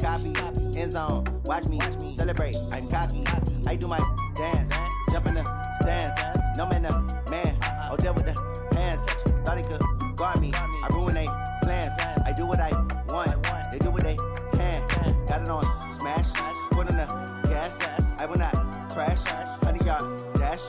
copy. End zone, watch me celebrate. I'm cocky. I do my dance, jump in the stands. No man, man. Odell with the hands. Thought he could guard me. I ruin they plans. I do what I want. They do what they can. Got it on smash. Put on the gas. I will not crash. 100-yard dash.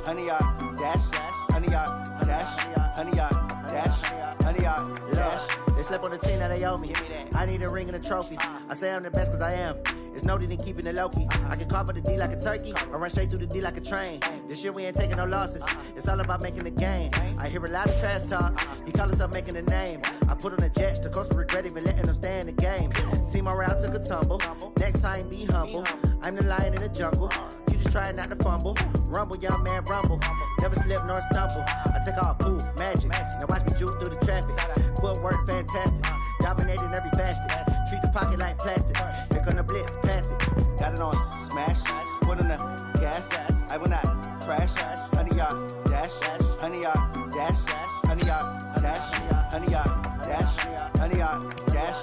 100-yard dash. 100-yard dash. 100-yard dash. 100-yard dash. They slept on the team that they owe me. I need a ring and a trophy. I say I'm the best cause I am. It's noted in keeping it low-key. I can carve up the D like a turkey, or run straight through the D like a train. This year we ain't taking no losses. It's all about making the game. I hear a lot of trash talk. He call himself making a name. I put on the Jets, the coach will regret even letting them stay in the game. Team morale took a tumble. Next time be humble. I'm the lion in the jungle. You just trying not to fumble. Rumble, young man, rumble. Never slip nor stumble. I take off, poof, magic. Now watch me juke through the traffic. Footwork fantastic. Dominating every facet. Treat the pocket like plastic. Here come the blitz, pass it. Got it on smash. Put on the gas. I will not crash. 100-yard dash. 100-yard dash. 100-yard dash. 100-yard dash. 100-yard dash.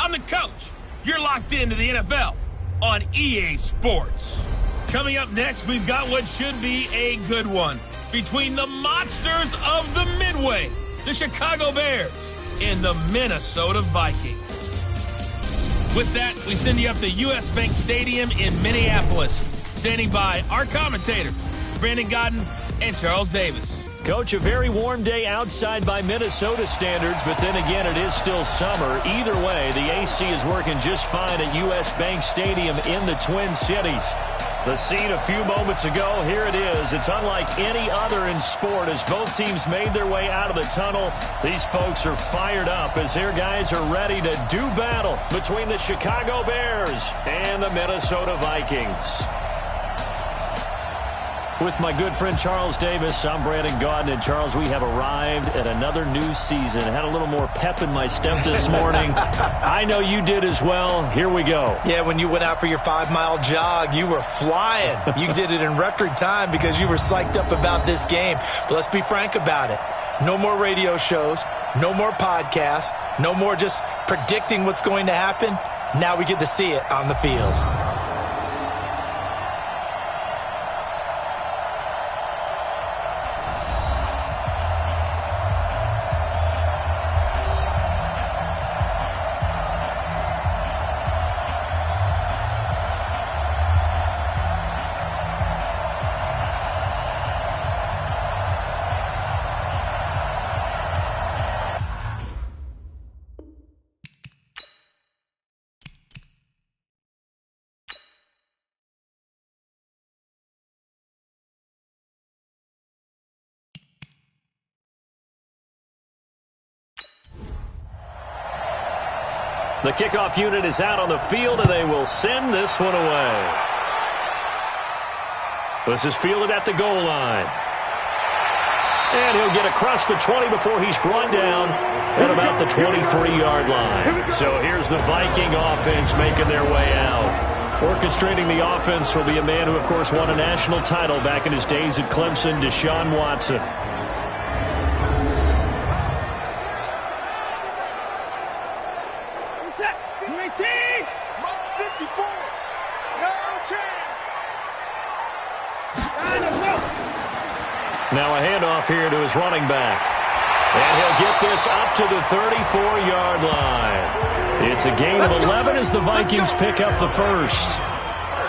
I'm the coach. You're locked into the NFL on EA Sports. Coming up next, we've got what should be a good one between the monsters of the Midway, the Chicago Bears, and the Minnesota Vikings. With that, we send you up to US Bank Stadium in Minneapolis. Standing by our commentators, Brandon Godden and Charles Davis. Coach, a very warm day outside by Minnesota standards, but then again, it is still summer. Either way, the AC is working just fine at US Bank Stadium in the Twin Cities. The scene a few moments ago, here it is. It's unlike any other in sport as both teams made their way out of the tunnel. These folks are fired up as their guys are ready to do battle between the Chicago Bears and the Minnesota Vikings. With my good friend Charles Davis, I'm Brandon Gaudin. And Charles, we have arrived at another new season. I had a little more pep in my step this morning. I know you did as well. Here we go. Yeah, when you went out for your 5-mile jog, you were flying. You did it in record time because you were psyched up about this game. But let's be frank about it. No more radio shows, no more podcasts, no more just predicting what's going to happen. Now we get to see it on the field. The kickoff unit is out on the field, and they will send this one away. This is fielded at the goal line. And he'll get across the 20 before he's brought down at about the 23-yard line. So here's the Viking offense making their way out. Orchestrating the offense will be a man who, of course, won a national title back in his days at Clemson, Deshaun Watson. Now a handoff here to his running back. And he'll get this up to the 34-yard line. It's a gain of 11 as the Vikings pick up the first.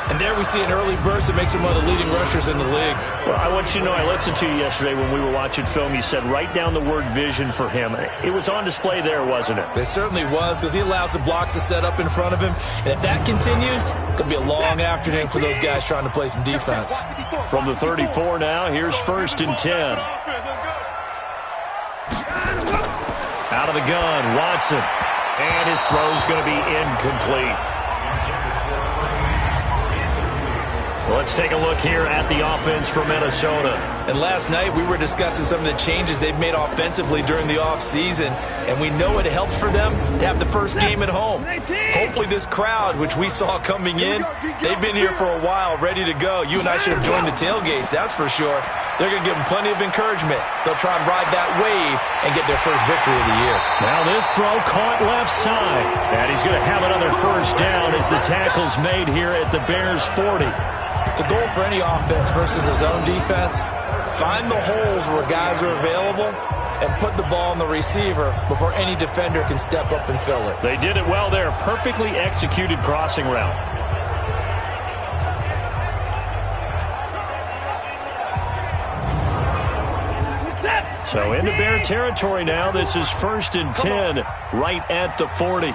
And there we see an early burst that makes him one of the leading rushers in the league. Well, I want you to know, I listened to you yesterday when we were watching film. You said write down the word vision for him. It was on display there, wasn't it? It certainly was, because he allows the blocks to set up in front of him. And if that continues, it's going to be a long afternoon for those guys trying to play some defense. From the 34 now, here's 1st and 10. Out of the gun, Watson. And his throw's going to be incomplete. Let's take a look here at the offense for Minnesota. And last night we were discussing some of the changes they've made offensively during the offseason, and we know it helps for them to have the first game at home. Hopefully this crowd, which we saw coming in, they've been here for a while, ready to go. You and I should have joined the tailgates, that's for sure. They're going to give them plenty of encouragement. They'll try and ride that wave and get their first victory of the year. Now this throw caught left side, and he's going to have another first down as the tackle's made here at the Bears' 40. The goal for any offense versus a zone defense, find the holes where guys are available and put the ball on the receiver before any defender can step up and fill it. They did it well there. Perfectly executed crossing route. So into Bear territory now. This is 1st and 10 right at the 40.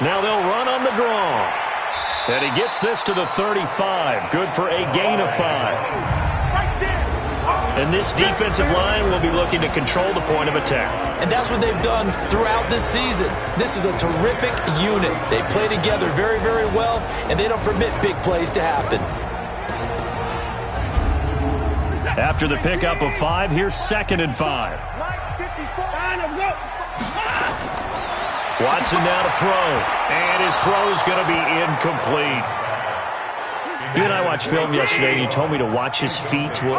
Now they'll run on the draw. And he gets this to the 35. Good for a gain of 5. And this defensive line will be looking to control the point of attack. And that's what they've done throughout this season. This is a terrific unit. They play together very, very well, and they don't permit big plays to happen. After the pickup of 5, here's 2nd and 5. Watson now to throw, and his throw is going to be incomplete. You and I watched film yesterday, and you told me to watch his feet. For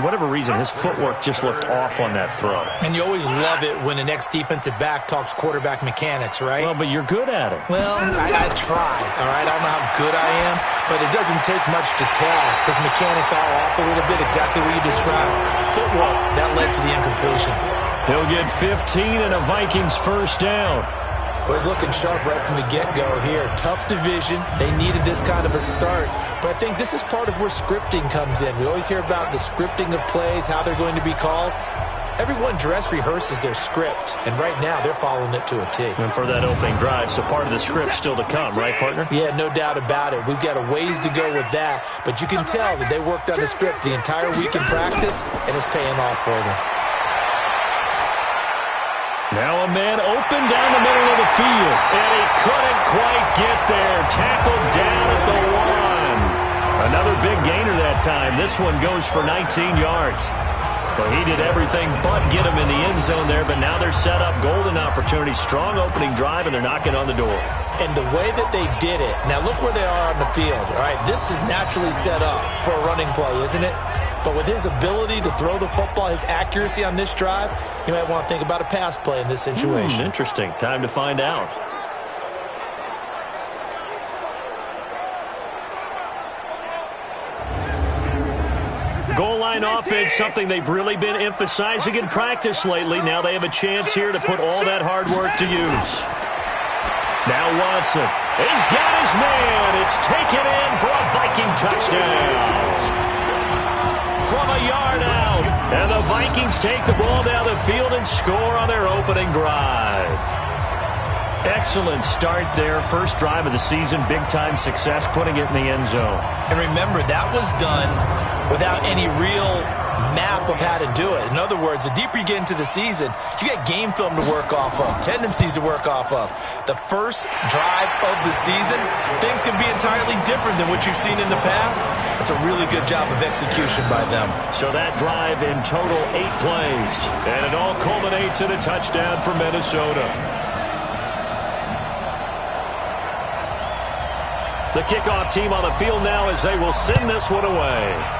whatever reason, his footwork just looked off on that throw. And you always love it when the next defensive back talks quarterback mechanics, right? Well, but you're good at it. Well, I try, all right? I don't know how good I am, but it doesn't take much to tell. His mechanics are off a little bit, exactly what you described. Footwork, that led to the incompletion. He'll get 15 and a Vikings first down. Well, he's looking sharp right from the get-go here. Tough division. They needed this kind of a start. But I think this is part of where scripting comes in. We always hear about the scripting of plays, how they're going to be called. Everyone dress rehearses their script, and right now they're following it to a T. And for that opening drive, so part of the script still to come, right, partner? Yeah, no doubt about it. We've got a ways to go with that, but you can tell that they worked on the script the entire week in practice, and it's paying off for them. Now a man open down the middle of the field, and he couldn't quite get there. Tackled down at the 1. Another big gainer that time. This one goes for 19 yards. Well, he did everything but get him in the end zone there, but now they're set up. Golden opportunity, strong opening drive, and they're knocking on the door. And the way that they did it, now look where they are on the field. All right, this is naturally set up for a running play, isn't it? But with his ability to throw the football, his accuracy on this drive, you might want to think about a pass play in this situation. Interesting. Time to find out. Goal line offense, something they've really been emphasizing in practice lately. Now they have a chance here to put all that hard work to use. Now Watson. He's got his man. It's taken in for a Viking touchdown. From a yard out. And the Vikings take the ball down the field and score on their opening drive. Excellent start there. First drive of the season. Big-time success, putting it in the end zone. And remember, that was done without any real map of how to do it. In other words, the deeper you get into the season, you got game film to work off of, tendencies to work off of. The first drive of the season, things can be entirely different than what you've seen in the past. It's a really good job of execution by them. So that drive in total 8 plays, and it all culminates in a touchdown for Minnesota. The kickoff team on the field now as they will send this one away.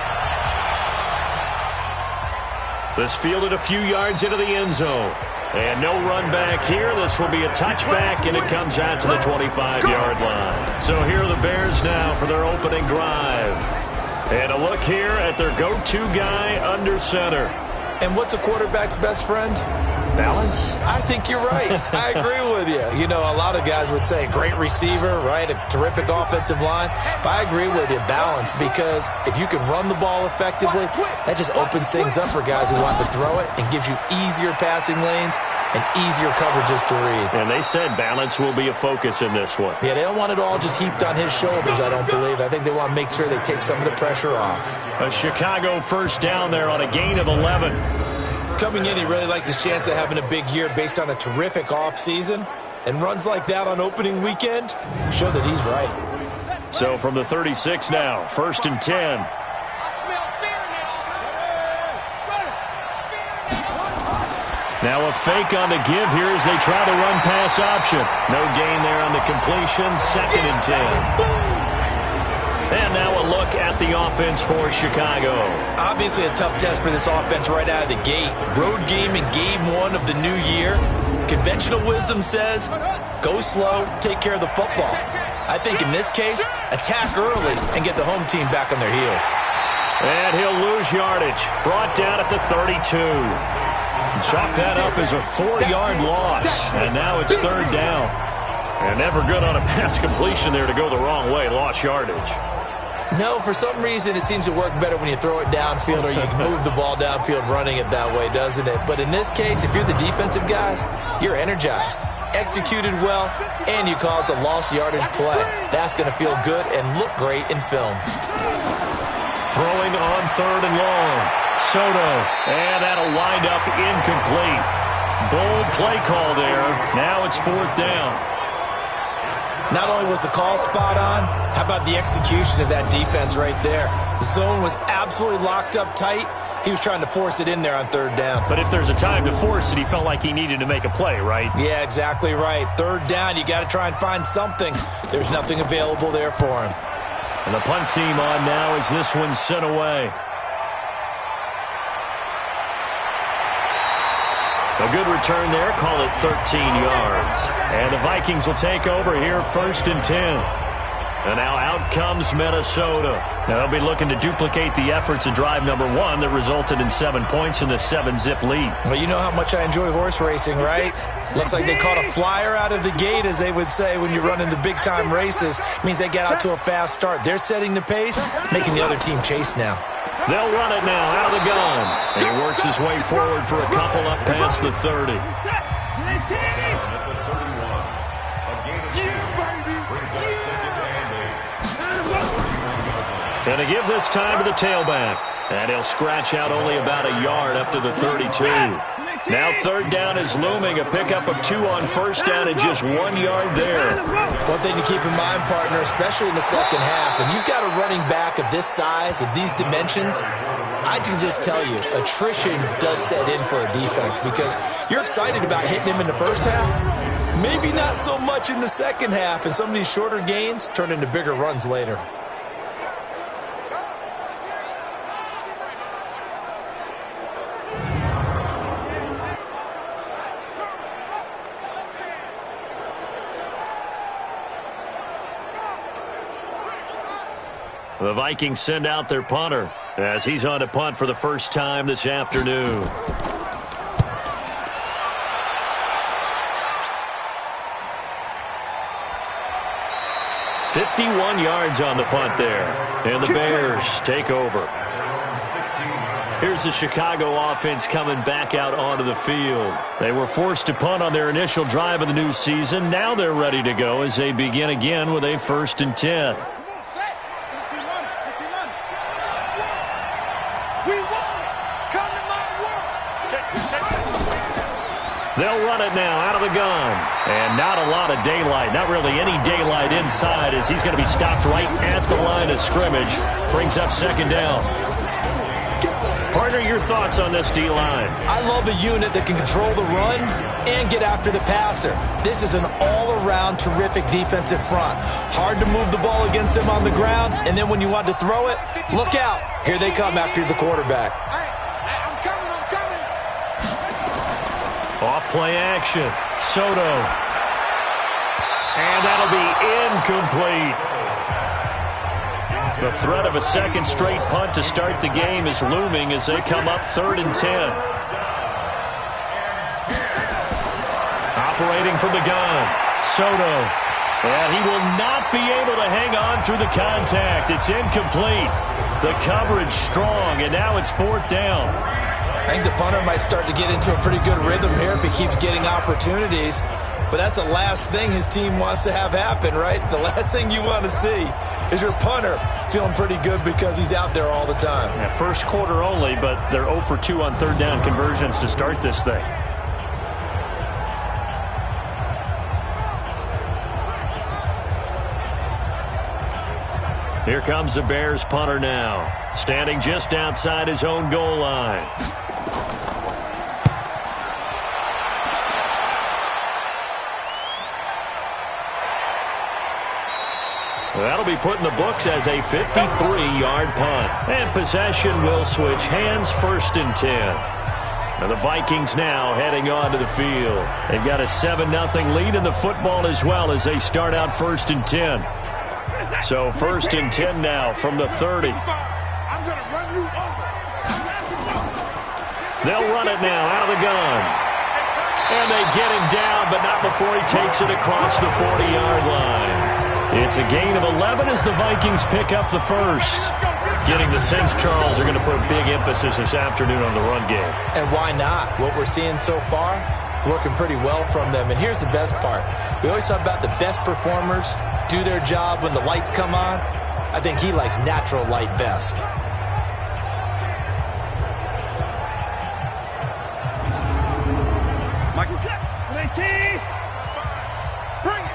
This fielded a few yards into the end zone. And no run back here. This will be a touchback, and it comes out to the 25-yard line. So here are the Bears now for their opening drive. And a look here at their go-to guy under center. And what's a quarterback's best friend? Balance? I think you're right. I agree with you. You know, a lot of guys would say great receiver, right? A terrific offensive line. But I agree with you, balance, because if you can run the ball effectively, that just opens things up for guys who want to throw it and gives you easier passing lanes and easier coverages to read. And they said balance will be a focus in this one. Yeah, they don't want it all just heaped on his shoulders, I don't believe. I think they want to make sure they take some of the pressure off. A Chicago first down there on a gain of 11. Coming in, he really liked his chance of having a big year based on a terrific offseason. And runs like that on opening weekend show that he's right. So from the 36 now, 1st and 10. Now a fake on the give here as they try the run-pass option. No gain there on the completion, 2nd and 10. And now a look at the offense for Chicago. Obviously a tough test for this offense right out of the gate. Road game in game 1 of the new year. Conventional wisdom says, go slow, take care of the football. I think in this case, attack early and get the home team back on their heels. And he'll lose yardage. Brought down at the 32. Chalk that up as a 4-yard loss. And now it's 3rd down. And never good on a pass completion there to go the wrong way. Lost yardage. No, for some reason it seems to work better when you throw it downfield or you can move the ball downfield running it that way, doesn't it? But in this case, if you're the defensive guys, you're energized, executed well, and you caused a lost yardage play. That's going to feel good and look great in film. Throwing on 3rd and long. Soto, and that'll wind up incomplete. Bold play call there. Now it's 4th down. Not only was the call spot on, how about the execution of that defense right there? The zone was absolutely locked up tight. He was trying to force it in there on 3rd down. But if there's a time to force it, he felt like he needed to make a play, right? Yeah, exactly right. 3rd down, you got to try and find something. There's nothing available there for him. And the punt team on now as this one's sent away. A good return there, call it 13 yards. And the Vikings will take over here 1st and 10. And now out comes Minnesota. Now they'll be looking to duplicate the efforts of drive number 1 that resulted in 7 points in the 7-zip lead. Well, you know how much I enjoy horse racing, right? Looks like they caught a flyer out of the gate, as they would say when you're running the big-time races. It means they get out to a fast start. They're setting the pace, making the other team chase now. They'll run it now out of the gun. And he works his way forward for a couple up past the 30. And to give this time to the tailback. And he'll scratch out only about a yard up to the 32. Now 3rd down is looming. A pickup of 2 on 1st down and just 1 yard there. One thing to keep in mind, partner, especially in the second half, and you've got a running back of this size, of these dimensions, I can just tell you, attrition does set in for a defense because you're excited about hitting him in the first half. Maybe not so much in the second half, and some of these shorter gains turn into bigger runs later. The Vikings send out their punter as he's on to punt for the first time this afternoon. "51 yards on the punt there, and the Bears take over. Here's the Chicago offense coming back out onto the field. They were forced to punt on their initial drive of the new season. Now they're ready to go as they begin again with a 1st and 10. They'll run it now out of the gun. And not a lot of daylight. Not really any daylight inside as he's going to be stopped right at the line of scrimmage. Brings up second down. Partner, your thoughts on this D-line? I love a unit that can control the run and get after the passer. This is an all-around terrific defensive front. Hard to move the ball against them on the ground, and then when you want to throw it, look out. Here they come after the quarterback. I'm coming. Off play action. Soto. And that'll be incomplete. The threat of a second straight punt to start the game is looming as they come up 3rd and 10. Operating from the gun. Soto. And he will not be able to hang on through the contact. It's incomplete. The coverage strong, and now it's 4th down. I think the punter might start to get into a pretty good rhythm here if he keeps getting opportunities. But that's the last thing his team wants to have happen, right? The last thing you want to see is your punter feeling pretty good because he's out there all the time. Yeah, first quarter only, but they're 0 for 2 on 3rd down conversions to start this thing. Here comes the Bears punter now, standing just outside his own goal line. That'll be put in the books as a 53-yard punt. And possession will switch hands, 1st and 10. And the Vikings now heading onto the field. They've got a 7-0 lead in the football as well as they start out 1st and 10. So 1st and 10 now from the 30. I'm going to run you over. They'll run it now out of the gun. And they get him down, but not before he takes it across the 40-yard line. It's a gain of 11 as the Vikings pick up the first. Getting the sense, Charles, are going to put big emphasis this afternoon on the run game. And why not? What we're seeing so far is working pretty well from them. And here's the best part. We always talk about the best performers do their job when the lights come on. I think he likes natural light best. Michael Jack, 18. Bring it.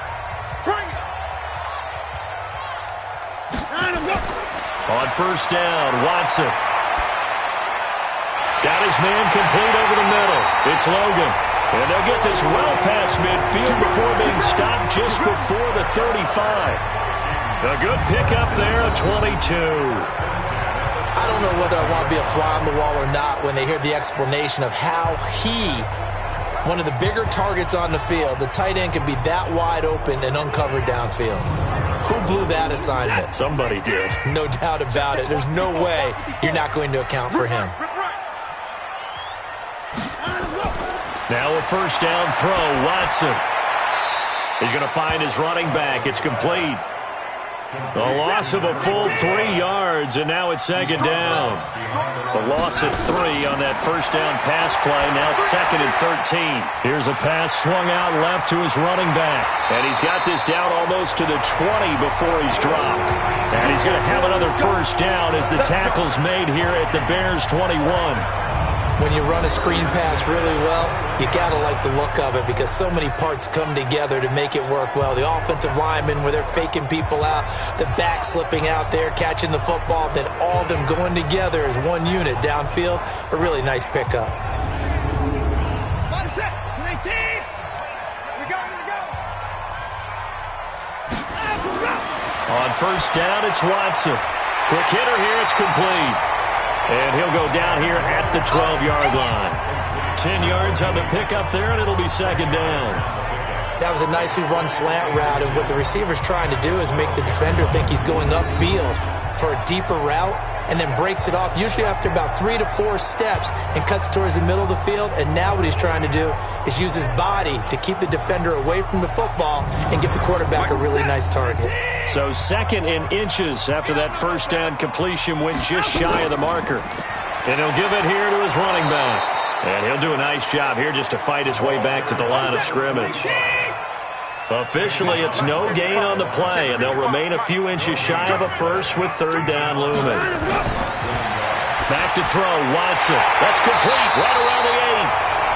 On 1st down, Watson. Got his man complete over the middle. It's Logan. And they'll get this well past midfield before being stopped just before the 35. A good pickup there, a 22. I don't know whether I want to be a fly on the wall or not when they hear the explanation of how one of the bigger targets on the field, the tight end, can be that wide open and uncovered downfield. Who blew that assignment? Somebody did. No doubt about it. There's no way you're not going to account for him. Now a 1st down throw, Watson. He's going to find his running back. It's complete. A loss of a full 3 yards, and now it's 2nd down. The loss of 3 on that 1st down pass play, now 2nd and 13. Here's a pass swung out left to his running back. And he's got this down almost to the 20 before he's dropped. And he's going to have another 1st down as the tackle's made here at the Bears' 21. When you run a screen pass really well, you got to like the look of it because so many parts come together to make it work well. The offensive linemen, where they're faking people out, the back slipping out there, catching the football, then all of them going together as one unit downfield. A really nice pickup. On 1st down, it's Watson. Quick hitter here, it's complete. And he'll go down here at the 12-yard line. 10 yards on the pickup there, and it'll be 2nd down. That was a nicely run slant route, and what the receiver's trying to do is make the defender think he's going upfield for a deeper route, and then breaks it off, usually after about 3 to 4 steps, and cuts towards the middle of the field. And now what he's trying to do is use his body to keep the defender away from the football and give the quarterback a really nice target. So 2nd in inches after that 1st down completion went just shy of the marker. And he'll give it here to his running back. And he'll do a nice job here just to fight his way back to the line of scrimmage. Officially, it's no gain on the play, and they'll remain a few inches shy of a first with 3rd down looming. Back to throw, Watson. That's complete right around the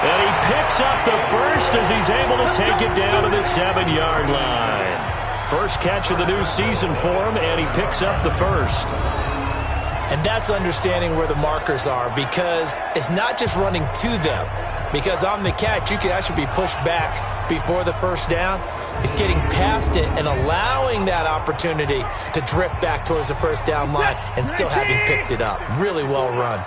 8. And he picks up the first as he's able to take it down to the 7-yard line. First catch of the new season for him, and he picks up the first. And that's understanding where the markers are, because it's not just running to them. Because on the catch, you can actually be pushed back before the first down. It's getting past it and allowing that opportunity to drift back towards the first down line and still having picked it up. Really well run.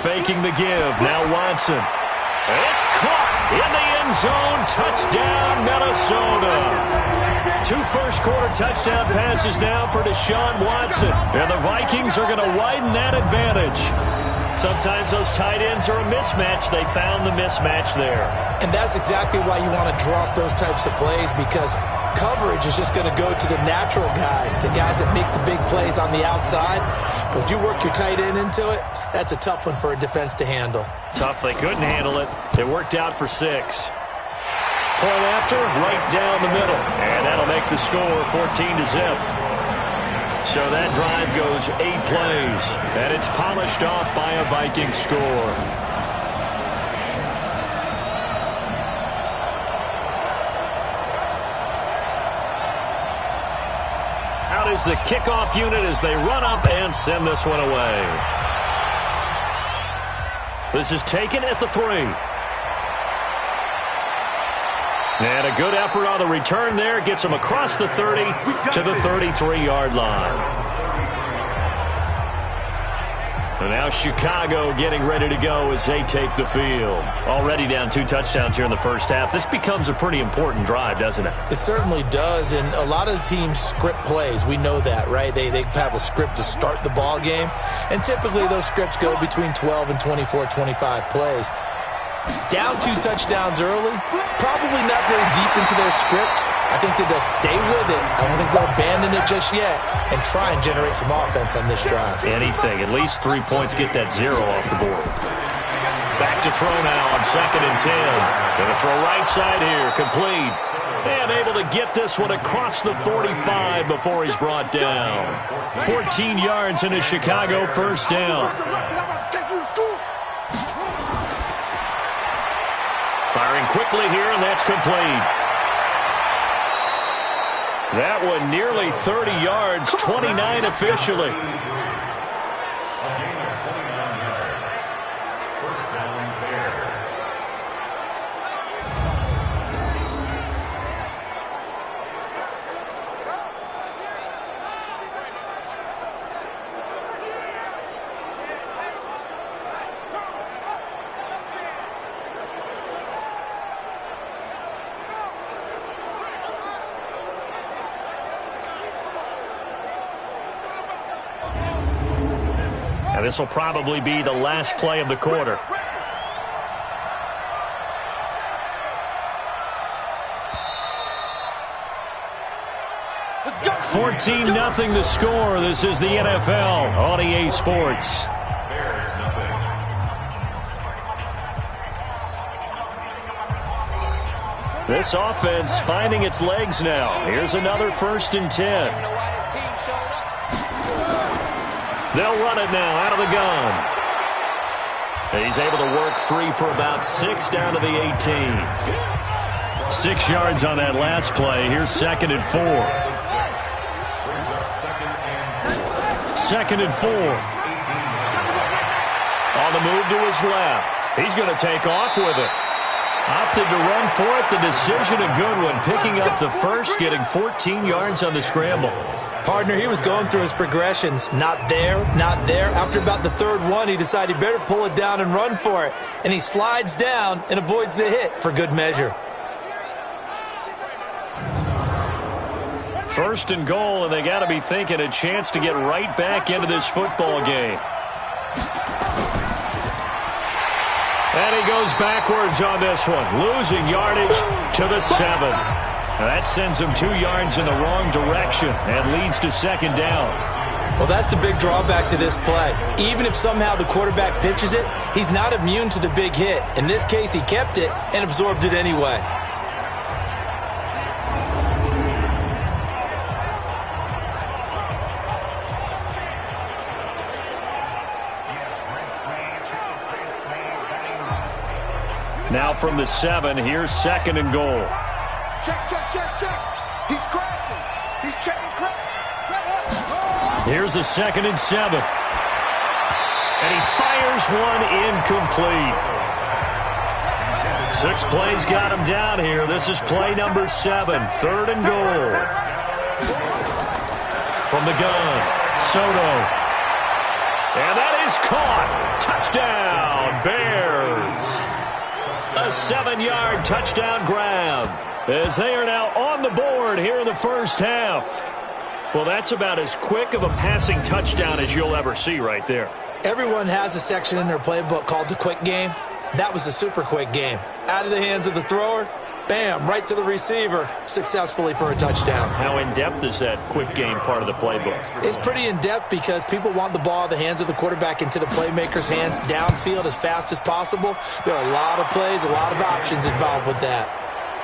Faking the give. Now Watson. It's caught in the end zone. Touchdown, Minnesota. 2 first-quarter touchdown passes now for Deshaun Watson. And the Vikings are going to widen that advantage. Sometimes those tight ends are a mismatch. They found the mismatch there. And that's exactly why you want to drop those types of plays, because coverage is just going to go to the natural guys, the guys that make the big plays on the outside. But if you work your tight end into it, that's a tough one for a defense to handle. Tough. They couldn't handle it. It worked out for 6. Point after, right down the middle. And that'll make the score 14-0. So that drive goes 8 plays. And it's polished off by a Viking score. Out is the kickoff unit as they run up and send this one away. This is taken at the 3. And a good effort on the return there. Gets him across the 30 to the 33-yard line. And now Chicago getting ready to go as they take the field. Already down 2 touchdowns here in the first half. This becomes a pretty important drive, doesn't it? It certainly does, and a lot of the teams script plays. We know that, right? They have a script to start the ball game, and typically those scripts go between 12 and 24, 25 plays. Down 2 touchdowns early, probably not very deep into their script. I think that they'll stay with it. I don't think they'll abandon it just yet and try and generate some offense on this drive. Anything. At least 3 points, get that 0 off the board. Back to throw now on 2nd and 10. Gonna throw right side here, complete. And able to get this one across the 45 before he's brought down. 14 yards in a Chicago first down. Firing quickly here, and that's complete. That one nearly 30 yards, 29 officially. And this will probably be the last play of the quarter. Let's go. 14-0 the score. This is the NFL on EA Sports. This offense finding its legs now. Here's another 1st and 10. They'll run it now out of the gun. And he's able to work free for about 6 down to the 18. 6 yards on that last play. Here's 2nd and 4. 2nd and 4. On the move to his left. He's going to take off with it. Opted to run for it. The decision, a good one. Picking up the first, getting 14 yards on the scramble. Partner, he was going through his progressions. Not there, not there. After about the 3rd one, he decided he better pull it down and run for it. And he slides down and avoids the hit for good measure. 1st and goal, and they got to be thinking a chance to get right back into this football game. And he goes backwards on this one, losing yardage to the 7. That sends him 2 yards in the wrong direction and leads to 2nd down. Well, that's the big drawback to this play. Even if somehow the quarterback pitches it, he's not immune to the big hit. In this case, he kept it and absorbed it anyway. Now from the 7, here's 2nd and goal. Check, check, check, check. He's crashing. He's checking crash. Here's a 2nd and 7. And he fires one incomplete. 6 plays got him down here. This is play number 7, 3rd and goal. From the gun, Soto. And that is caught. Touchdown, Bears. A 7-yard touchdown grab as they are now on the board here in the first half. Well, that's about as quick of a passing touchdown as you'll ever see right there. Everyone has a section in their playbook called the quick game. That was a super quick game. Out of the hands of the thrower, bam, right to the receiver, successfully for a touchdown. How in-depth is that quick game part of the playbook? It's pretty in-depth because people want the ball in the hands of the quarterback into the playmaker's hands downfield as fast as possible. There are a lot of plays, a lot of options involved with that.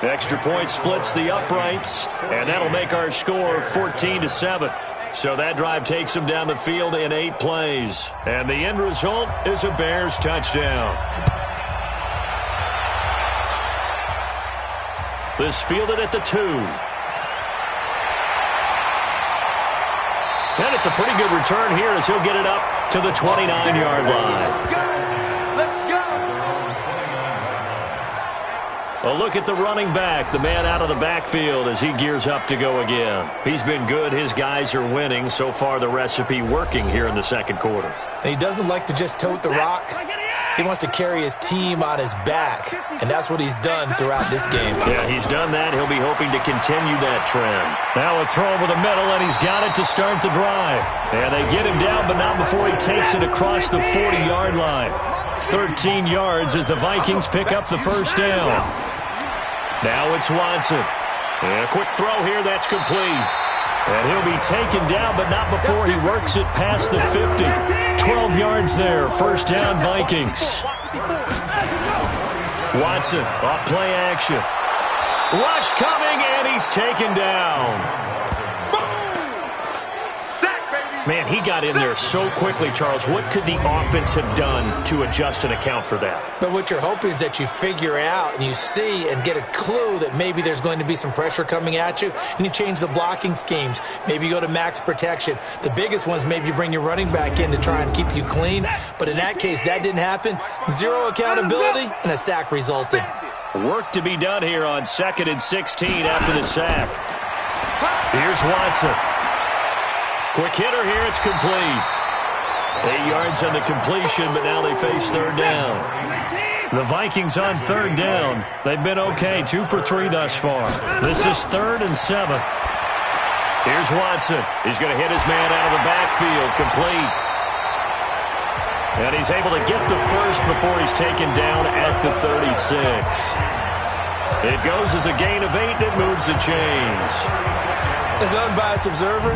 Extra point splits the uprights, and that'll make our score 14-7. So that drive takes them down the field in 8 plays. And the end result is a Bears touchdown. This fielded at the 2. And it's a pretty good return here as he'll get it up to the 29-yard line. A look at the running back, the man out of the backfield as he gears up to go again. He's been good. His guys are winning. So far, the recipe working here in the second quarter. And he doesn't like to just tote the rock. He wants to carry his team on his back, and that's what he's done throughout this game. Yeah, he's done that. He'll be hoping to continue that trend. Now a throw over the middle, and he's got it to start the drive. And they get him down, but not before he takes it across the 40-yard line. 13 yards as the Vikings pick up the first down. Now it's Watson. And a quick throw here, that's complete. And he'll be taken down, but not before he works it past the 50. 12 yards there, first down Vikings. Watson, off play action. Rush coming, and he's taken down. Man, he got in there so quickly, Charles. What could the offense have done to adjust and account for that? But what you're hoping is that you figure out and you see and get a clue that maybe there's going to be some pressure coming at you, and you change the blocking schemes. Maybe you go to max protection. The biggest one is maybe you bring your running back in to try and keep you clean. But in that case, that didn't happen. Zero accountability, and a sack resulted. Work to be done here on 2nd and 16 after the sack. Here's Watson. Quick hitter here, it's complete. 8 yards on the completion, but now they face third down. The Vikings on third down. They've been okay, 2 for 3 thus far. This is 3rd and 7. Here's Watson. He's going to hit his man out of the backfield, complete. And he's able to get the first before he's taken down at the 36. It goes as a gain of 8, and it moves the chains. As an unbiased observer,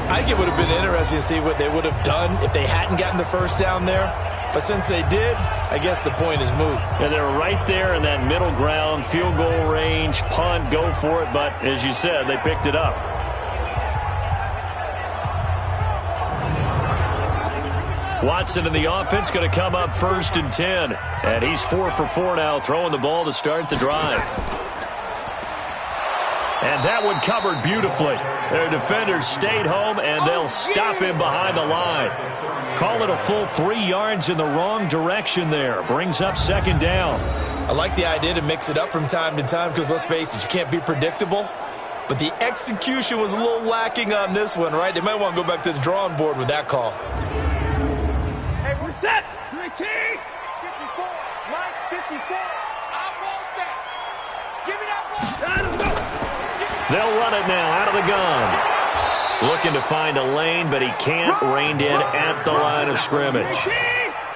I think it would have been interesting to see what they would have done if they hadn't gotten the first down there. But since they did, I guess the point is moot. And they're right there in that middle ground, field goal range, punt, go for it. But as you said, they picked it up. Watson in the offense going to come up 1st and 10. And he's 4 for 4 now, throwing the ball to start the drive. And that one covered beautifully. Their defenders stayed home, and they'll stop him behind the line. Call it a full 3 yards in the wrong direction there. Brings up 2nd down. I like the idea to mix it up from time to time because, let's face it, you can't be predictable. But the execution was a little lacking on this one, right? They might want to go back to the drawing board with that call. Hey, we're set. 3T. 54. Mike, 54. I want that. Give me that ball. They'll run it now out of the gun. Looking to find a lane, but he can't. Reined in at the line of scrimmage.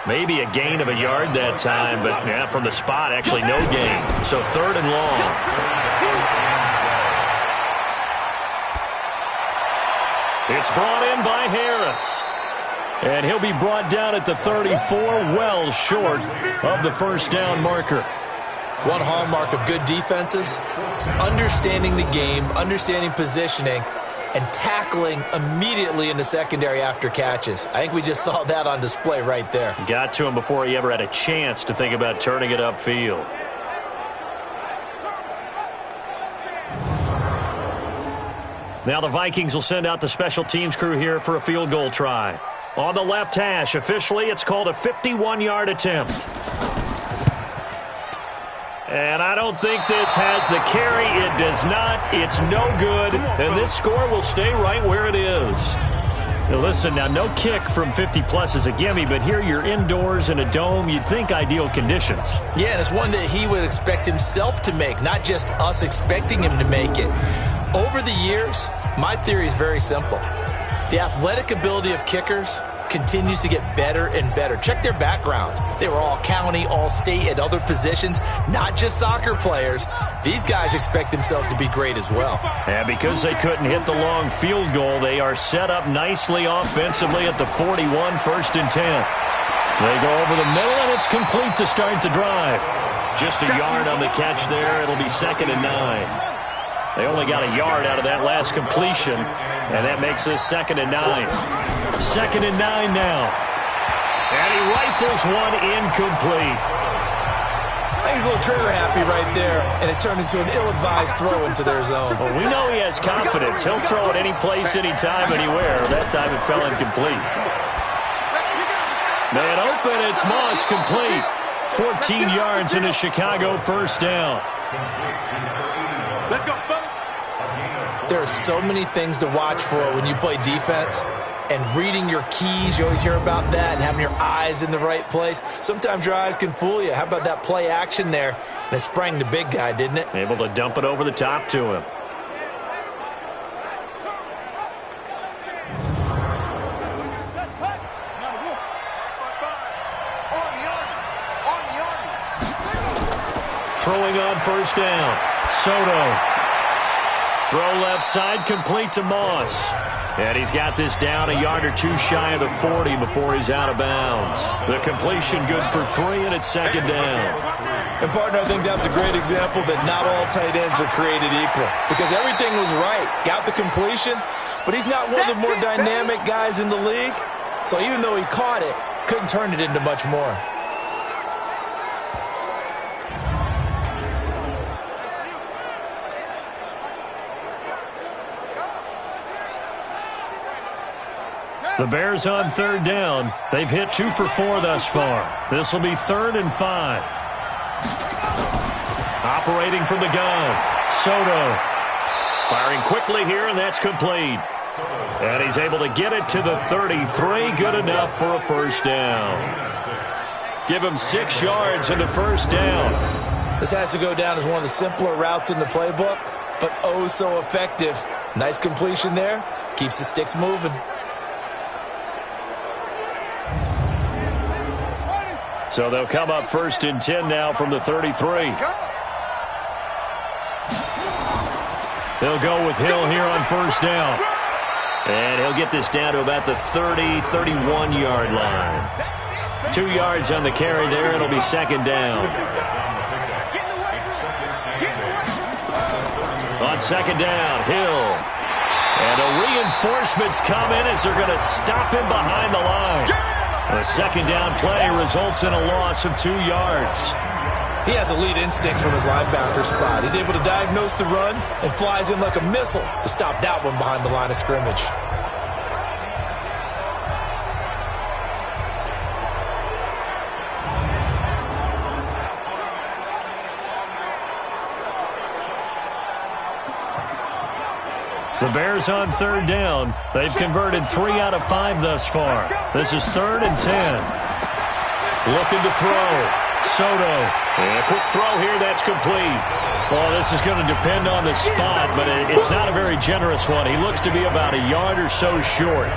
Maybe a gain of a yard that time, but yeah, from the spot, actually no gain. So 3rd and long. It's brought in by Harris. And he'll be brought down at the 34, well short of the first down marker. One hallmark of good defenses is understanding the game, understanding positioning, and tackling immediately in the secondary after catches. I think we just saw that on display right there. Got to him before he ever had a chance to think about turning it upfield. Now the Vikings will send out the special teams crew here for a field goal try. On the left hash, officially it's called a 51-yard attempt. And I don't think this has the carry. It does not. It's no good. And this score will stay right where it is. Now listen, now no kick from 50-plus is a gimme, but here you're indoors in a dome. You'd think ideal conditions. Yeah, and it's one that he would expect himself to make, not just us expecting him to make it. Over the years, my theory is very simple. The athletic ability of kickers continues to get better and better. Check their backgrounds. They were all county, all state, at other positions, not just soccer players. These guys expect themselves to be great as well. And because they couldn't hit the long field goal, they are set up nicely offensively at the 41, 1st and 10. They go over the middle, and it's complete to start the drive. Just a yard on the catch there. It'll be 2nd and 9. They only got a yard out of that last completion, and that makes this 2nd and 9. 2nd and 9 now. And he rifles one incomplete. He's a little trigger happy right there, and it turned into an ill-advised throw into their zone. Well, we know he has confidence. He'll throw it any place, anytime, anywhere. That time it fell incomplete. Man open, it's Moss complete. 14 yards in a Chicago 1st down. Let's go, folks. There are so many things to watch for when you play defense. And reading your keys, you always hear about that, and having your eyes in the right place. Sometimes your eyes can fool you. How about that play action there? And it sprang the big guy, didn't it? Able to dump it over the top to him. Throwing on 1st down. Soto. Throw left side, complete to Moss. And he's got this down a yard or two shy of the 40 before he's out of bounds. The completion good for 3, and it's 2nd down. And, partner, I think that's a great example that not all tight ends are created equal. Because everything was right. Got the completion, but he's not one of the more dynamic guys in the league. So even though he caught it, couldn't turn it into much more. The Bears on 3rd down. They've hit 2 for 4 thus far. This will be 3rd and 5. Operating from the gun. Soto. Firing quickly here, and that's complete. And he's able to get it to the 33. Good enough for a 1st down. Give him 6 yards in the 1st down. This has to go down as one of the simpler routes in the playbook, but oh so effective. Nice completion there. Keeps the sticks moving. So they'll come up 1st and 10 now from the 33. They'll go with Hill here on 1st down. And he'll get this down to about the 30, 31-yard line. 2 yards on the carry there. It'll be 2nd down. On 2nd down, Hill. And the reinforcements come in as they're going to stop him behind the line. The 2nd down play results in a loss of 2 yards. He has elite instincts from his linebacker spot. He's able to diagnose the run and flies in like a missile to stop that one behind the line of scrimmage. The Bears on 3rd down. They've converted 3 out of 5 thus far. This is 3rd and 10. Looking to throw. Soto. And a quick throw here. That's complete. Well, this is going to depend on the spot, but it's not a very generous one. He looks to be about a yard or so short.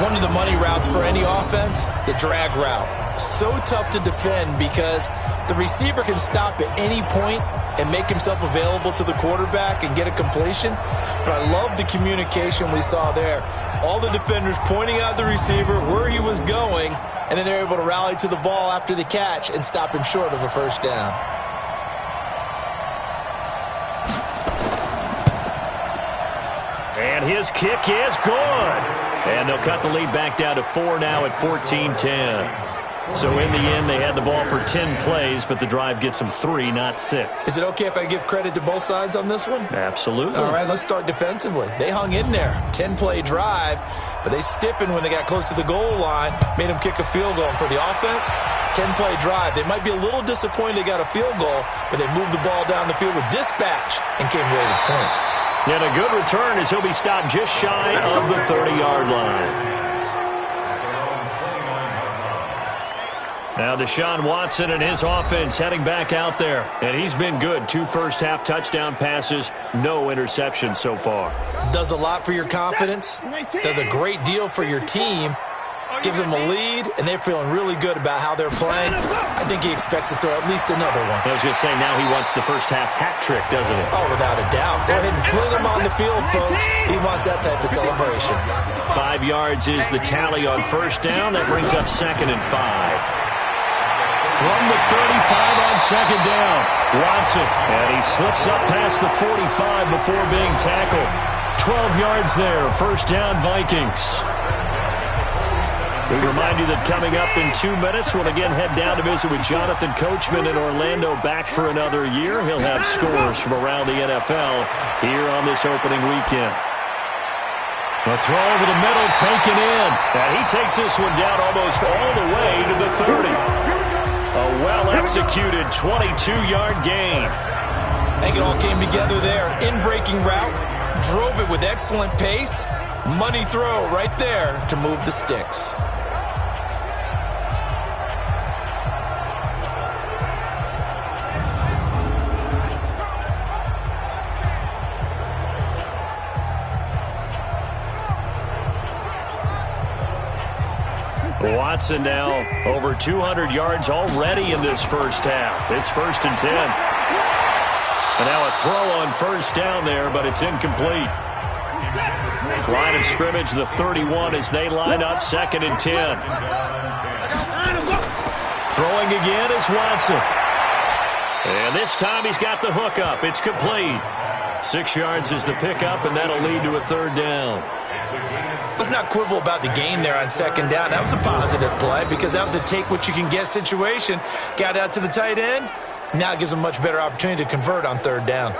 One of the money routes for any offense, the drag route. So tough to defend because the receiver can stop at any point and make himself available to the quarterback and get a completion. But I love the communication we saw there. All the defenders pointing out the receiver, where he was going, and then they're able to rally to the ball after the catch and stop him short of a 1st down. And his kick is good. And they'll cut the lead back down to 4 now at 14-10. So in the end, they had the ball for 10 plays, but the drive gets them 3, not 6. Is it okay if I give credit to both sides on this one? Absolutely. All right, let's start defensively. They hung in there. 10-play drive, but they stiffened when they got close to the goal line, made them kick a field goal. For the offense, 10-play drive. They might be a little disappointed they got a field goal, but they moved the ball down the field with dispatch and came away with points. And a good return as he'll be stopped just shy of the 30-yard line. Now Deshaun Watson and his offense heading back out there. And he's been good. 2 first-half touchdown passes, no interceptions so far. Does a lot for your confidence. Does a great deal for your team. Gives them a lead, and they're feeling really good about how they're playing. I think he expects to throw at least another one. I was going to say, now he wants the first-half hat trick, doesn't he? Oh, without a doubt. Go ahead and fling him on the field, folks. He wants that type of celebration. 5 yards is the tally on first down. That brings up 2nd and 5. From the 35 on 2nd down, Watson. And he slips up past the 45 before being tackled. 12 yards there, first down Vikings. We remind you that coming up in 2 minutes, we'll again head down to visit with Jonathan Coachman in Orlando, back for another year. He'll have scores from around the NFL here on this opening weekend. A throw over the middle, taken in. And he takes this one down almost all the way to the 30. A well-executed 22-yard gain. I think it all came together there. In-breaking route, drove it with excellent pace. Money throw right there to move the sticks. Watson now over 200 yards already in this first half. It's 1st and 10. And now a throw on first down there, but it's incomplete. Line of scrimmage, the 31 as they line up, 2nd and 10. Throwing again is Watson. And this time he's got the hook up. It's complete. 6 yards is the pickup, and that'll lead to a 3rd down. Let's not quibble about the game there on 2nd down. That was a positive play because that was a take-what-you-can-get situation. Got out to the tight end. Now it gives them a much better opportunity to convert on 3rd down.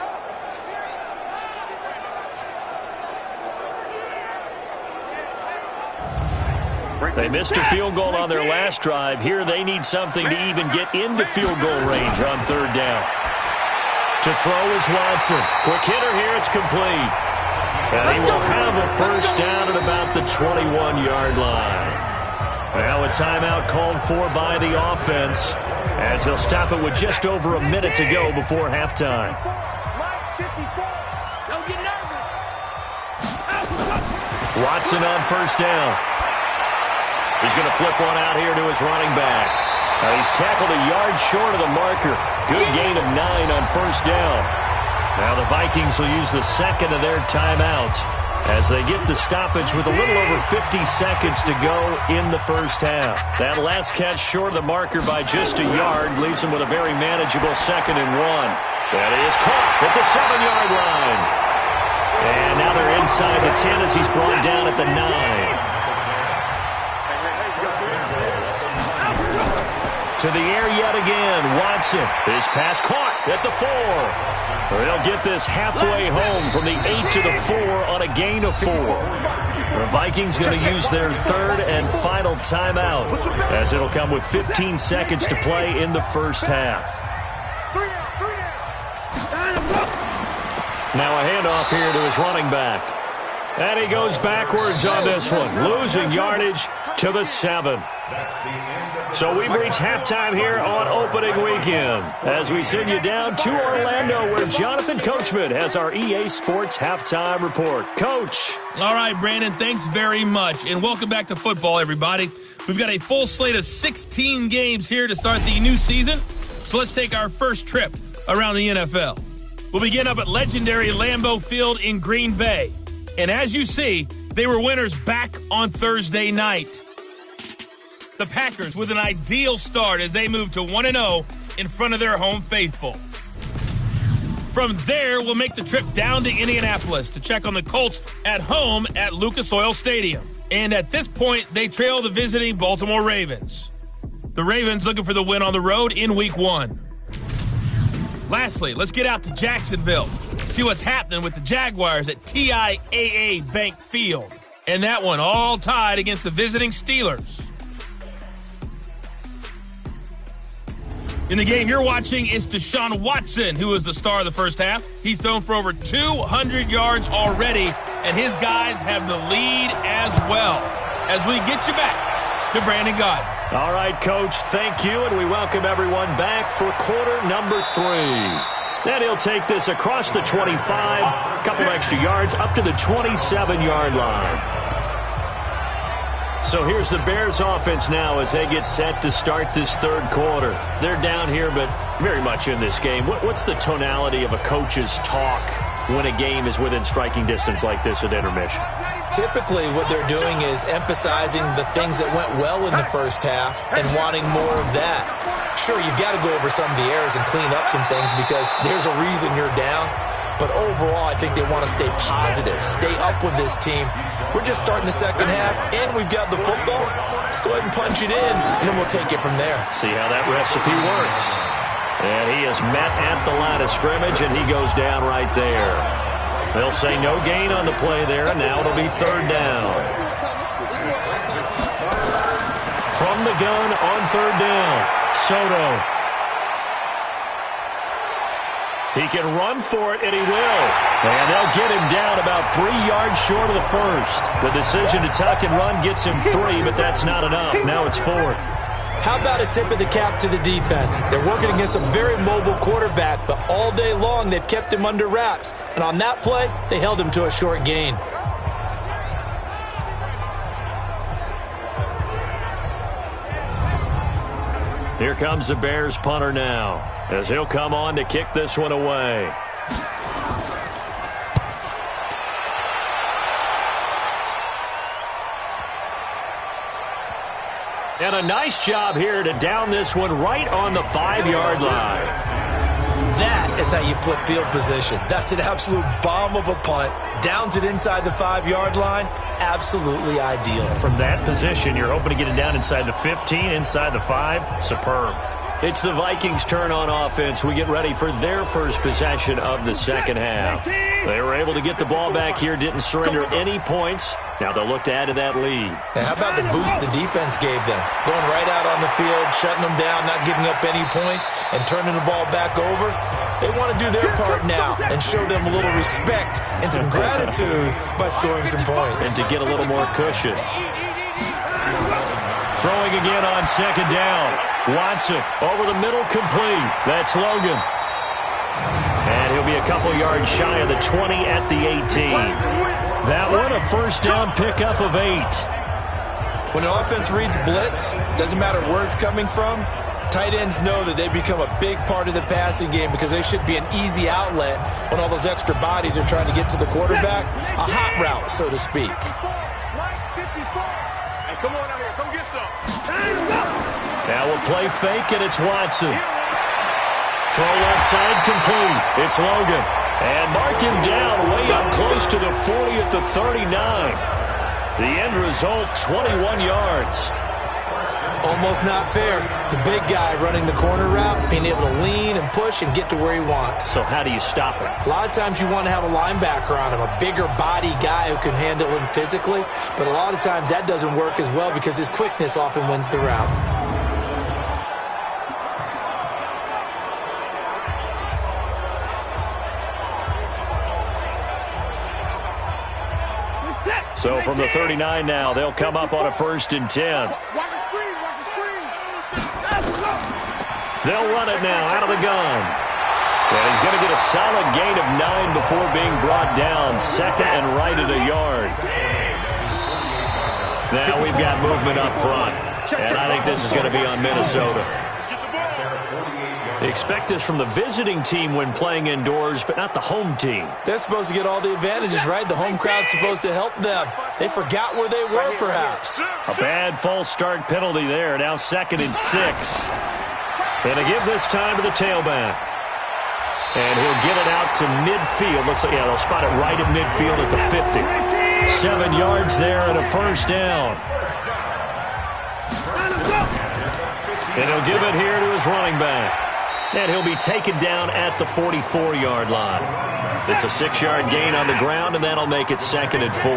They missed a field goal on their last drive. Here they need something to even get into field goal range on 3rd down. To throw is Watson. Quick hitter here, it's complete. And he will have a first down at about the 21-yard line. Now a timeout called for by the offense as they'll stop it with just over a minute to go before halftime. Watson on first down. He's going to flip one out here to his running back. Now he's tackled a yard short of the marker. Good gain of 9 on first down. Now the Vikings will use the 2nd of their timeouts as they get the stoppage with a little over 50 seconds to go in the first half. That last catch short of the marker by just a yard leaves them with a very manageable 2nd and 1. That is caught at the 7-yard line. And now they're inside the 10 as he's brought down at the 9. To the air yet again, Watson. His pass caught at the 4. They'll get this halfway home from the 8 to the 4 on a gain of 4. The Vikings going to use their 3rd and final timeout as it'll come with 15 seconds to play in the first half. Now a handoff here to his running back. And he goes backwards on this one, losing yardage to the 7. So we've reached halftime here on opening weekend as we send you down to Orlando where Jonathan Coachman has our EA Sports halftime report. Coach. All right, Brandon, thanks very much. And welcome back to football, everybody. We've got a full slate of 16 games here to start the new season. So let's take our first trip around the NFL. We'll begin up at legendary Lambeau Field in Green Bay. And as you see, they were winners back on Thursday night. The Packers with an ideal start as they move to 1-0 in front of their home faithful. From there, we'll make the trip down to Indianapolis to check on the Colts at home at Lucas Oil Stadium. And at this point, they trail the visiting Baltimore Ravens. The Ravens looking for the win on the road in Week 1. Lastly, let's get out to Jacksonville. See what's happening with the Jaguars at TIAA Bank Field. And that one all tied against the visiting Steelers. In the game you're watching is Deshaun Watson, who is the star of the first half. He's thrown for over 200 yards already, and his guys have the lead as well. As we get you back to Brandon Gaudin. All right, Coach, thank you, and we welcome everyone back for quarter number 3. Then he'll take this across the 25, a couple extra yards, up to the 27-yard line. So here's the Bears offense now as they get set to start this third quarter. They're down here, but very much in this game. What's the tonality of a coach's talk when a game is within striking distance like this at intermission? Typically, what they're doing is emphasizing the things that went well in the first half and wanting more of that. Sure, you've got to go over some of the errors and clean up some things because there's a reason you're down. But overall, I think they want to stay positive, stay up with this team. We're just starting the second half, and we've got the football. Let's go ahead and punch it in, and then we'll take it from there. See how that recipe works. And he is met at the line of scrimmage, and he goes down right there. They'll say no gain on the play there, and now it'll be third down. From the gun on third down, Soto. He can run for it, and he will. And they'll get him down about 3 yards short of the first. The decision to tuck and run gets him 3, but that's not enough. Now it's fourth. How about a tip of the cap to the defense? They're working against a very mobile quarterback, but all day long they've kept him under wraps. And on that play, they held him to a short gain. Here comes the Bears punter now, as he'll come on to kick this one away. And a nice job here to down this one right on the 5-yard line. That is how you flip field position. That's an absolute bomb of a punt. Downs it inside the 5-yard line. Absolutely ideal. From that position, you're hoping to get it down inside the 15, inside the 5. Superb. It's the Vikings' turn on offense. We get ready for their first possession of the second half. They were able to get the ball back here, didn't surrender any points. Now they'll look to add to that lead. And how about the boost the defense gave them? Going right out on the field, shutting them down, not giving up any points, and turning the ball back over. They want to do their part now and show them a little respect and some gratitude by scoring some points. And to get a little more cushion. Throwing again on second down. Watson over the middle, complete. That's Logan. And he'll be a couple yards shy of the 20 at the 18. That one a first down pickup of 8. When an offense reads blitz, doesn't matter where it's coming from, tight ends know that they become a big part of the passing game because they should be an easy outlet when all those extra bodies are trying to get to the quarterback. A hot route, so to speak. Hey, come on out here. Come get some. Now we'll play fake, and it's Watson. Throw left side, complete. It's Logan. And mark him down way up close to the 40 at the 39. The end result, 21 yards. Almost not fair. The big guy running the corner route, being able to lean and push and get to where he wants. So how do you stop him? A lot of times you want to have a linebacker on him, a bigger body guy who can handle him physically. But a lot of times that doesn't work as well because his quickness often wins the route. So from the 39 now, they'll come up on a 1st and 10. They'll run it now out of the gun. And he's going to get a solid gain of 9 before being brought down. Second and right at a yard. Now we've got movement up front. And I think this is going to be on Minnesota. Expect this from the visiting team when playing indoors, but not the home team. They're supposed to get all the advantages, right? The home crowd's supposed to help them. They forgot where they were, perhaps. A bad false start penalty there. Now 2nd and 6. And to give this time to the tailback. And he'll get it out to midfield. Looks like, yeah, they'll spot it right at midfield at the 50. 7 yards there and a first down. And he'll give it here to his running back. And he'll be taken down at the 44-yard line. It's a 6-yard gain on the ground, and that'll make it 2nd and 4.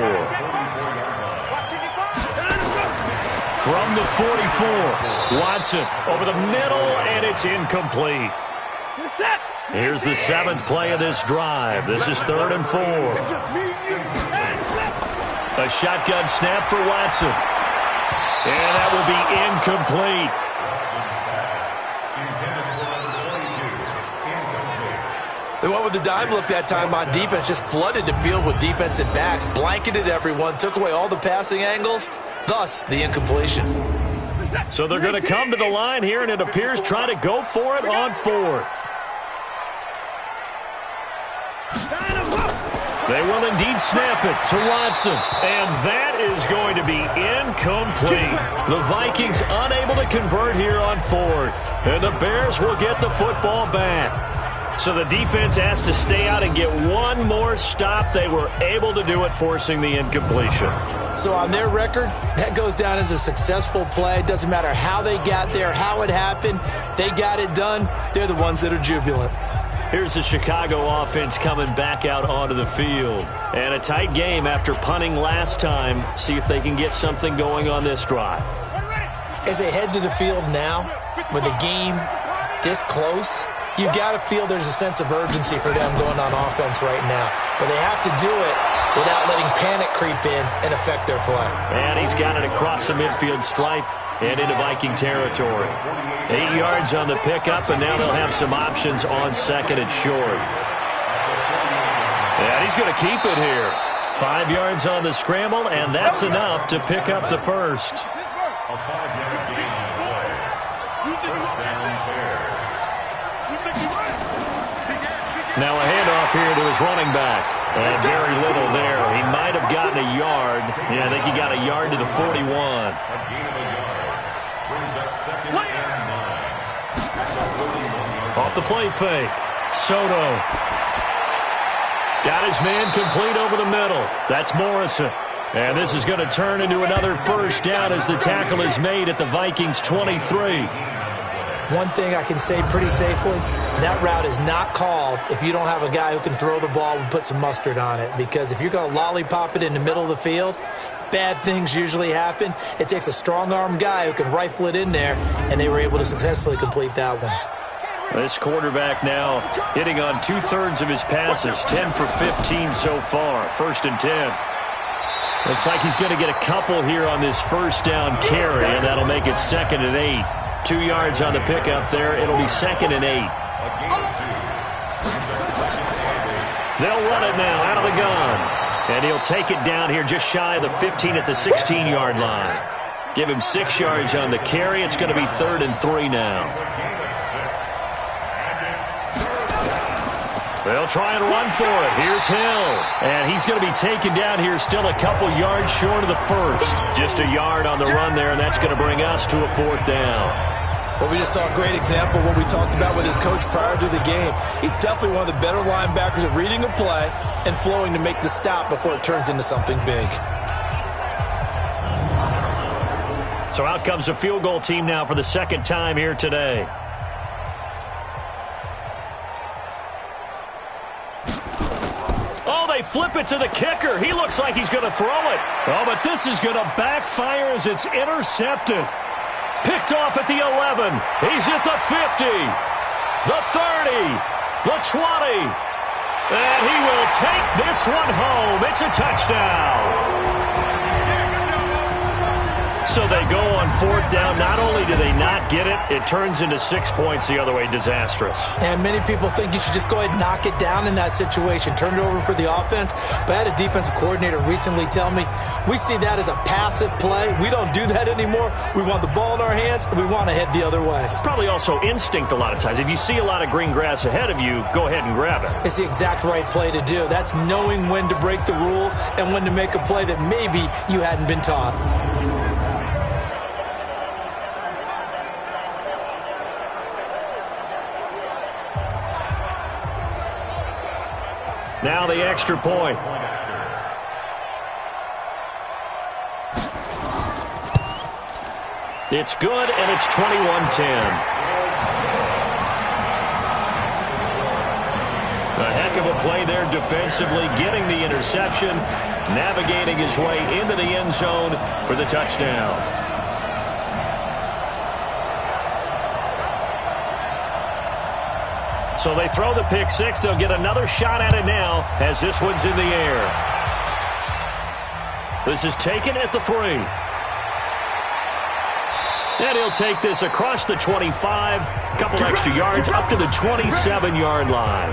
From the 44, Watson over the middle, and it's incomplete. Here's the 7th play of this drive. This is 3rd and 4. A shotgun snap for Watson. And that will be incomplete. They went with the dime look that time on defense, just flooded the field with defensive backs, blanketed everyone, took away all the passing angles, thus the incompletion. So they're going to come to the line here, and it appears try to go for it on 4th. They will indeed snap it to Watson, and that is going to be incomplete. The Vikings unable to convert here on 4th, and the Bears will get the football back. So the defense has to stay out and get one more stop. They were able to do it, forcing the incompletion. So on their record, that goes down as a successful play. Doesn't matter how they got there, how it happened. They got it done. They're the ones that are jubilant. Here's the Chicago offense coming back out onto the field. And a tight game after punting last time. See if they can get something going on this drive. As they head to the field now, with the game this close, you've got to feel there's a sense of urgency for them going on offense right now. But they have to do it without letting panic creep in and affect their play. And he's got it across the midfield stripe and into Viking territory. 8 yards on the pickup, and now they'll have some options on 2nd and short. And he's going to keep it here. 5 yards on the scramble, and that's enough to pick up the first. Now a handoff here to his running back. And very little there. He might have gotten a yard. Yeah, I think he got a yard to the 41. Off the play fake. Soto. Got his man complete over the middle. That's Morrison. And this is going to turn into another first down as the tackle is made at the Vikings' 23. One thing I can say pretty safely, that route is not called if you don't have a guy who can throw the ball and put some mustard on it. Because if you're going to lollipop it in the middle of the field, bad things usually happen. It takes a strong-arm guy who can rifle it in there, and they were able to successfully complete that one. This quarterback now hitting on 2/3 of his passes, 10 for 15 so far, 1st and 10. Looks like he's going to get a couple here on this first down carry, and that'll make it 2nd and 8. 2 yards on the pickup there. It'll be 2nd and 8. They'll run it now out of the gun. And he'll take it down here just shy of the 15 at the 16-yard line. Give him 6 yards on the carry. It's going to be 3rd and 3 now. They'll try and run for it. Here's Hill. And he's going to be taken down here still a couple yards short of the first. Just a yard on the run there, and that's going to bring us to a 4th down. Well, we just saw a great example of what we talked about with his coach prior to the game. He's definitely one of the better linebackers at reading a play and flowing to make the stop before it turns into something big. So out comes a field goal team now for the 2nd time here today. Oh, they flip it to the kicker. He looks like he's going to throw it. Oh, but this is going to backfire as it's intercepted. Picked off at the 11. He's at the 50, the 30, the 20. And he will take this one home. It's a touchdown. So they go on 4th down. Not only do they not get it, it turns into 6 points the other way. Disastrous. And many people think you should just go ahead and knock it down in that situation. Turn it over for the offense. But I had a defensive coordinator recently tell me, we see that as a passive play. We don't do that anymore. We want the ball in our hands, and we want to head the other way. It's probably also instinct a lot of times. If you see a lot of green grass ahead of you, go ahead and grab it. It's the exact right play to do. That's knowing when to break the rules and when to make a play that maybe you hadn't been taught. Now the extra point. It's good, and it's 21-10. A heck of a play there defensively, getting the interception, navigating his way into the end zone for the touchdown. So they throw the pick six. They'll get another shot at it now as this one's in the air. This is taken at the 3. And he'll take this across the 25, a couple extra yards up to the 27-yard line.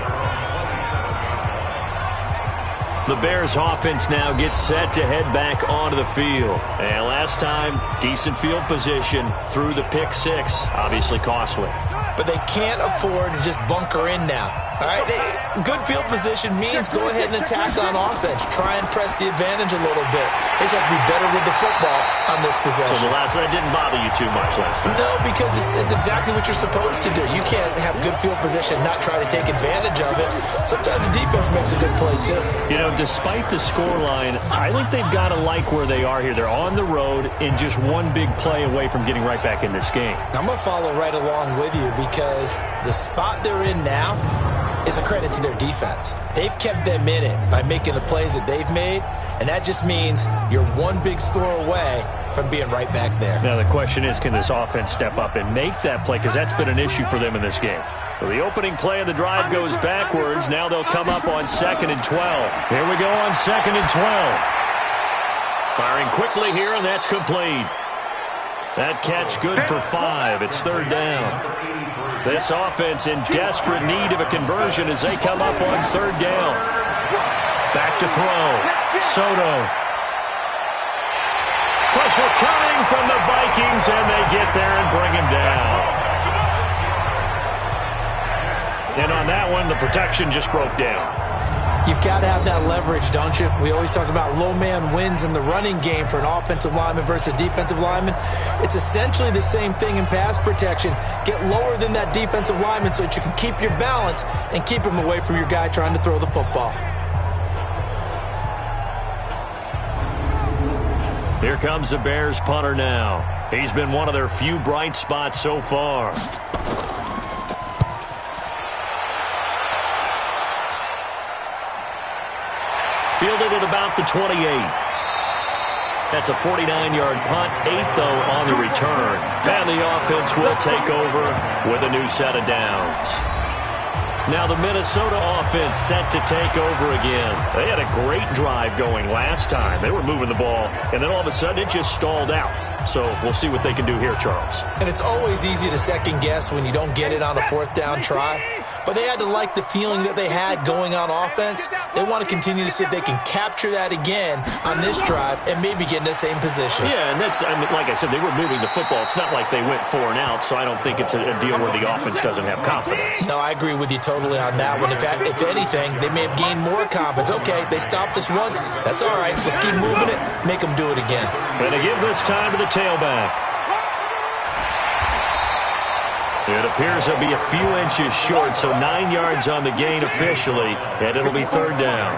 The Bears offense now gets set to head back onto the field. And last time, decent field position through the pick six. Obviously costly. But they can't afford to just bunker in now. All right, good field position means go ahead and attack on offense. Try and press the advantage a little bit. They just have to be better with the football on this possession. So the last one didn't bother you too much last time? No, because it's exactly what you're supposed to do. You can't have good field position, not try to take advantage of it. Sometimes the defense makes a good play, too. You know, despite the scoreline, I think they've got to like where they are here. They're on the road and just one big play away from getting right back in this game. I'm going to follow right along with you because the spot they're in now is a credit to their defense. They've kept them in it by making the plays that they've made, and that just means you're one big score away from being right back there. Now the question is, can this offense step up and make that play? Because that's been an issue for them in this game. So the opening play of the drive goes backwards. Now they'll come up on 2nd and 12. Here we go on 2nd and 12. Firing quickly here, and that's complete. That catch good for 5. It's 3rd down. This offense in desperate need of a conversion as they come up on 3rd down. Back to throw. Soto. Pressure coming from the Vikings, and they get there and bring him down. And on that one, the protection just broke down. You've got to have that leverage, don't you? We always talk about low man wins in the running game for an offensive lineman versus a defensive lineman. It's essentially the same thing in pass protection. Get lower than that defensive lineman so that you can keep your balance and keep him away from your guy trying to throw the football. Here comes the Bears punter now. He's been one of their few bright spots so far. Fielded at about the 28. That's a 49-yard punt, 8 though on the return. And the offense will take over with a new set of downs. Now the Minnesota offense set to take over again. They had a great drive going last time. They were moving the ball, and then all of a sudden it just stalled out. So we'll see what they can do here, Charles. And it's always easy to second guess when you don't get it on a 4th down try. But they had to like the feeling that they had going on offense. They want to continue to see if they can capture that again on this drive and maybe get in the same position. Yeah, and that's, I mean, like I said, they were moving the football. It's not like they went 4 and out, so I don't think it's a deal where the offense doesn't have confidence. No, I agree with you totally on that one. In fact, if anything, they may have gained more confidence. Okay, they stopped us once. That's all right. Let's keep moving it. Make them do it again. And they give this time to the tailback. It appears they'll be a few inches short, so 9 yards on the gain officially, and it'll be 3rd down.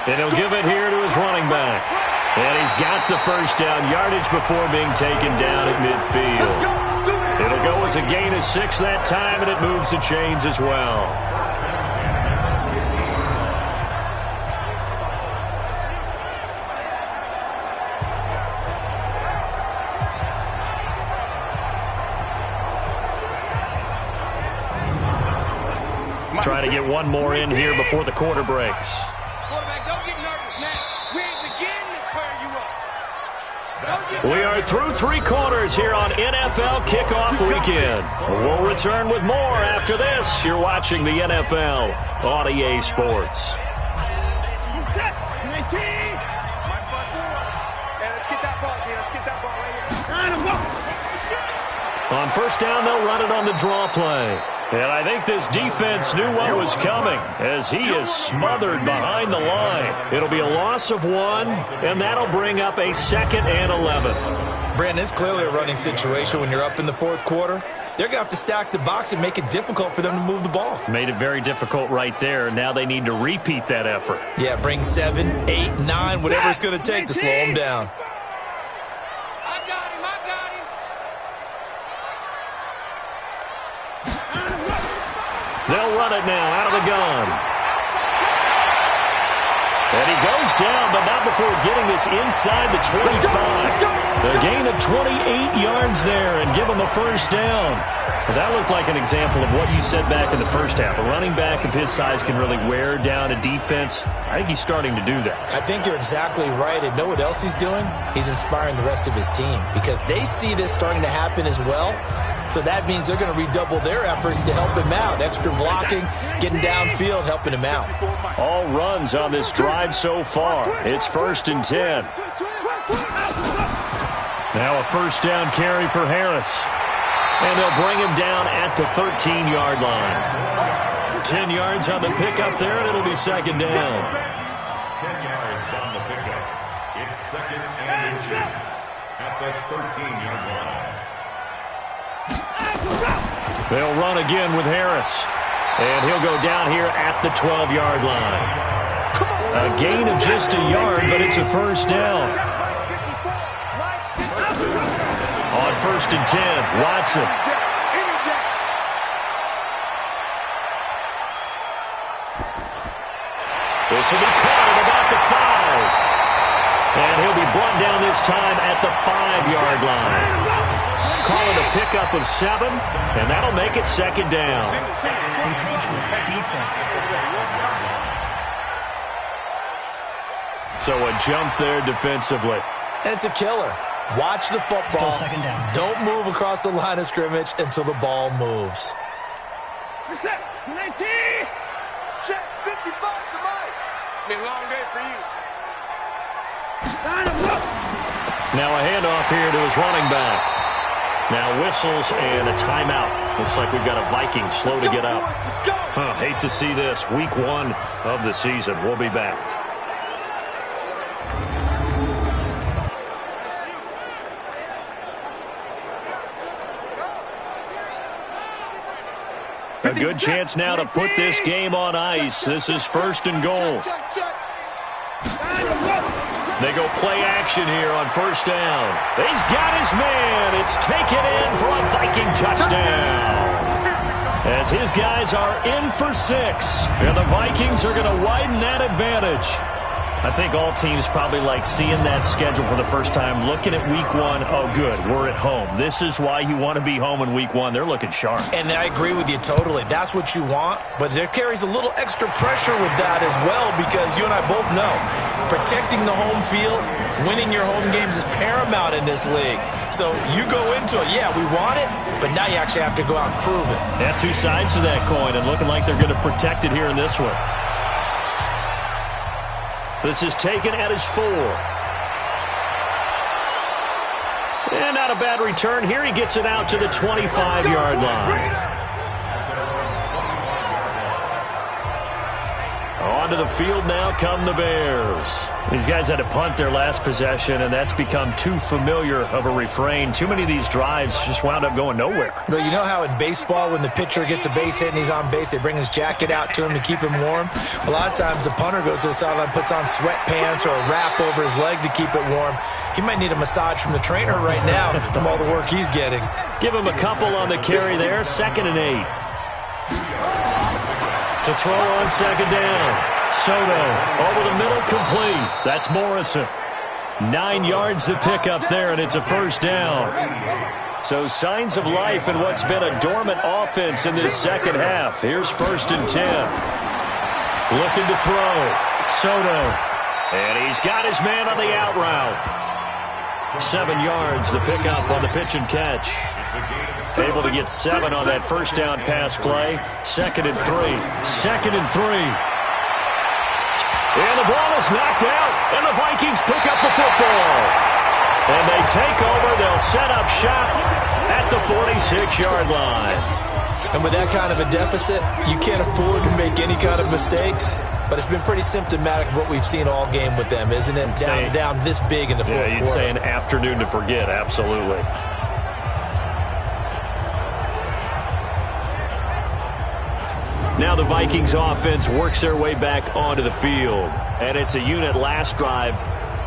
And he'll give it here to his running back. And he's got the 1st down yardage before being taken down at midfield. It'll go as a gain of 6 that time, and it moves the chains as well. Trying to get one more in here before the quarter breaks. Quarterback, don't get nervous now. We ain't beginning to clear you up. We are through 3 quarters here on NFL Kickoff Weekend. We'll return with more after this. You're watching the NFL on EA Sports. On 1st down, they'll run it on the draw play. And I think this defense knew what was coming as he is smothered behind the line. It'll be a loss of 1, and that'll bring up a 2nd and 11. Brandon, it's clearly a running situation when you're up in the 4th quarter. they're going to have to stack the box and make it difficult for them to move the ball. Made it very difficult right there. Now they need to repeat that effort. Yeah, bring 7, 8, 9, whatever it's going to take to slow them down. I got him. They'll run it now out of the gun. And he goes down, but not before getting this inside the 25. A gain of 28 yards there and give him a first down. Well, that looked like an example of what you said back in the first half. A running back of his size can really wear down a defense. I think he's starting to do that. I think you're exactly right. And know what else he's doing? He's inspiring the rest of his team because they see this starting to happen as well. So that means they're going to redouble their efforts to help him out. Extra blocking, getting downfield, helping him out. All runs on this drive so far. It's 1st and 10. Now a first down carry for Harris. And they'll bring him down at the 13-yard line. 10 yards on the pickup there, and it'll be second down. 10 yards on the pickup. It's 2nd and inches at the 13-yard line. They'll run again with Harris. And he'll go down here at the 12-yard line. A gain of just a yard, but it's a first down. On 1st and 10, Watson. This will be caught at about the 5. And he'll be brought down this time at the 5-yard line. Call it a pickup of 7, and that'll make it second down. Encroachment, defense. So a jump there defensively. And it's a killer. Watch the football. Still second down. Don't move across the line of scrimmage until the ball moves. Reset. 19. Check. 55 to Mike. It's been a long day for you. Now a handoff here to his running back. Now whistles and a timeout. Looks like we've got a Viking slow to get up. Hate to see this. Week 1 of the season. We'll be back. A good chance now to put this game on ice. This is 1st and goal. They go play action here on 1st down. He's got his man. It's taken in for a Viking touchdown. As his guys are in for 6. And the Vikings are going to widen that advantage. I think all teams probably like seeing that schedule for the first time, looking at week 1. Oh, good, we're at home. This is why you want to be home in week 1. They're looking sharp. And I agree with you totally. That's what you want. But there carries a little extra pressure with that as well because you and I both know protecting the home field, winning your home games is paramount in this league. So you go into it, yeah, we want it, but now you actually have to go out and prove it. Yeah, 2 sides to that coin and looking like they're going to protect it here in this one. This is taken at his 4. And not a bad return. Here he gets it out to the 25-yard line. Onto the field now come the Bears. These guys had to punt their last possession, and that's become too familiar of a refrain. Too many of these drives just wound up going nowhere. But you know how in baseball when the pitcher gets a base hit and he's on base, they bring his jacket out to him to keep him warm? A lot of times the punter goes to the sideline, puts on sweatpants or a wrap over his leg to keep it warm. He might need a massage from the trainer right now from all the work he's getting. Give him a couple on the carry there. 2nd and 8. To throw on 2nd down. Soto over the middle, complete. That's Morrison. 9 yards to pick up there, and it's a first down. So signs of life in what's been a dormant offense in this second half. Here's 1st and 10. Looking to throw. Soto. And he's got his man on the out route. 7 yards to pick up on the pitch and catch. Able to get 7 on that first down pass play. 2nd and 3. 2nd and 3. And the ball is knocked out, and the Vikings pick up the football. And they take over. They'll set up shop at the 46-yard line. And with that kind of a deficit, you can't afford to make any kind of mistakes. But it's been pretty symptomatic of what we've seen all game with them, isn't it? Down this big in the fourth quarter. Yeah, you'd say an afternoon to forget, absolutely. Now the Vikings offense works their way back onto the field. And it's a unit last drive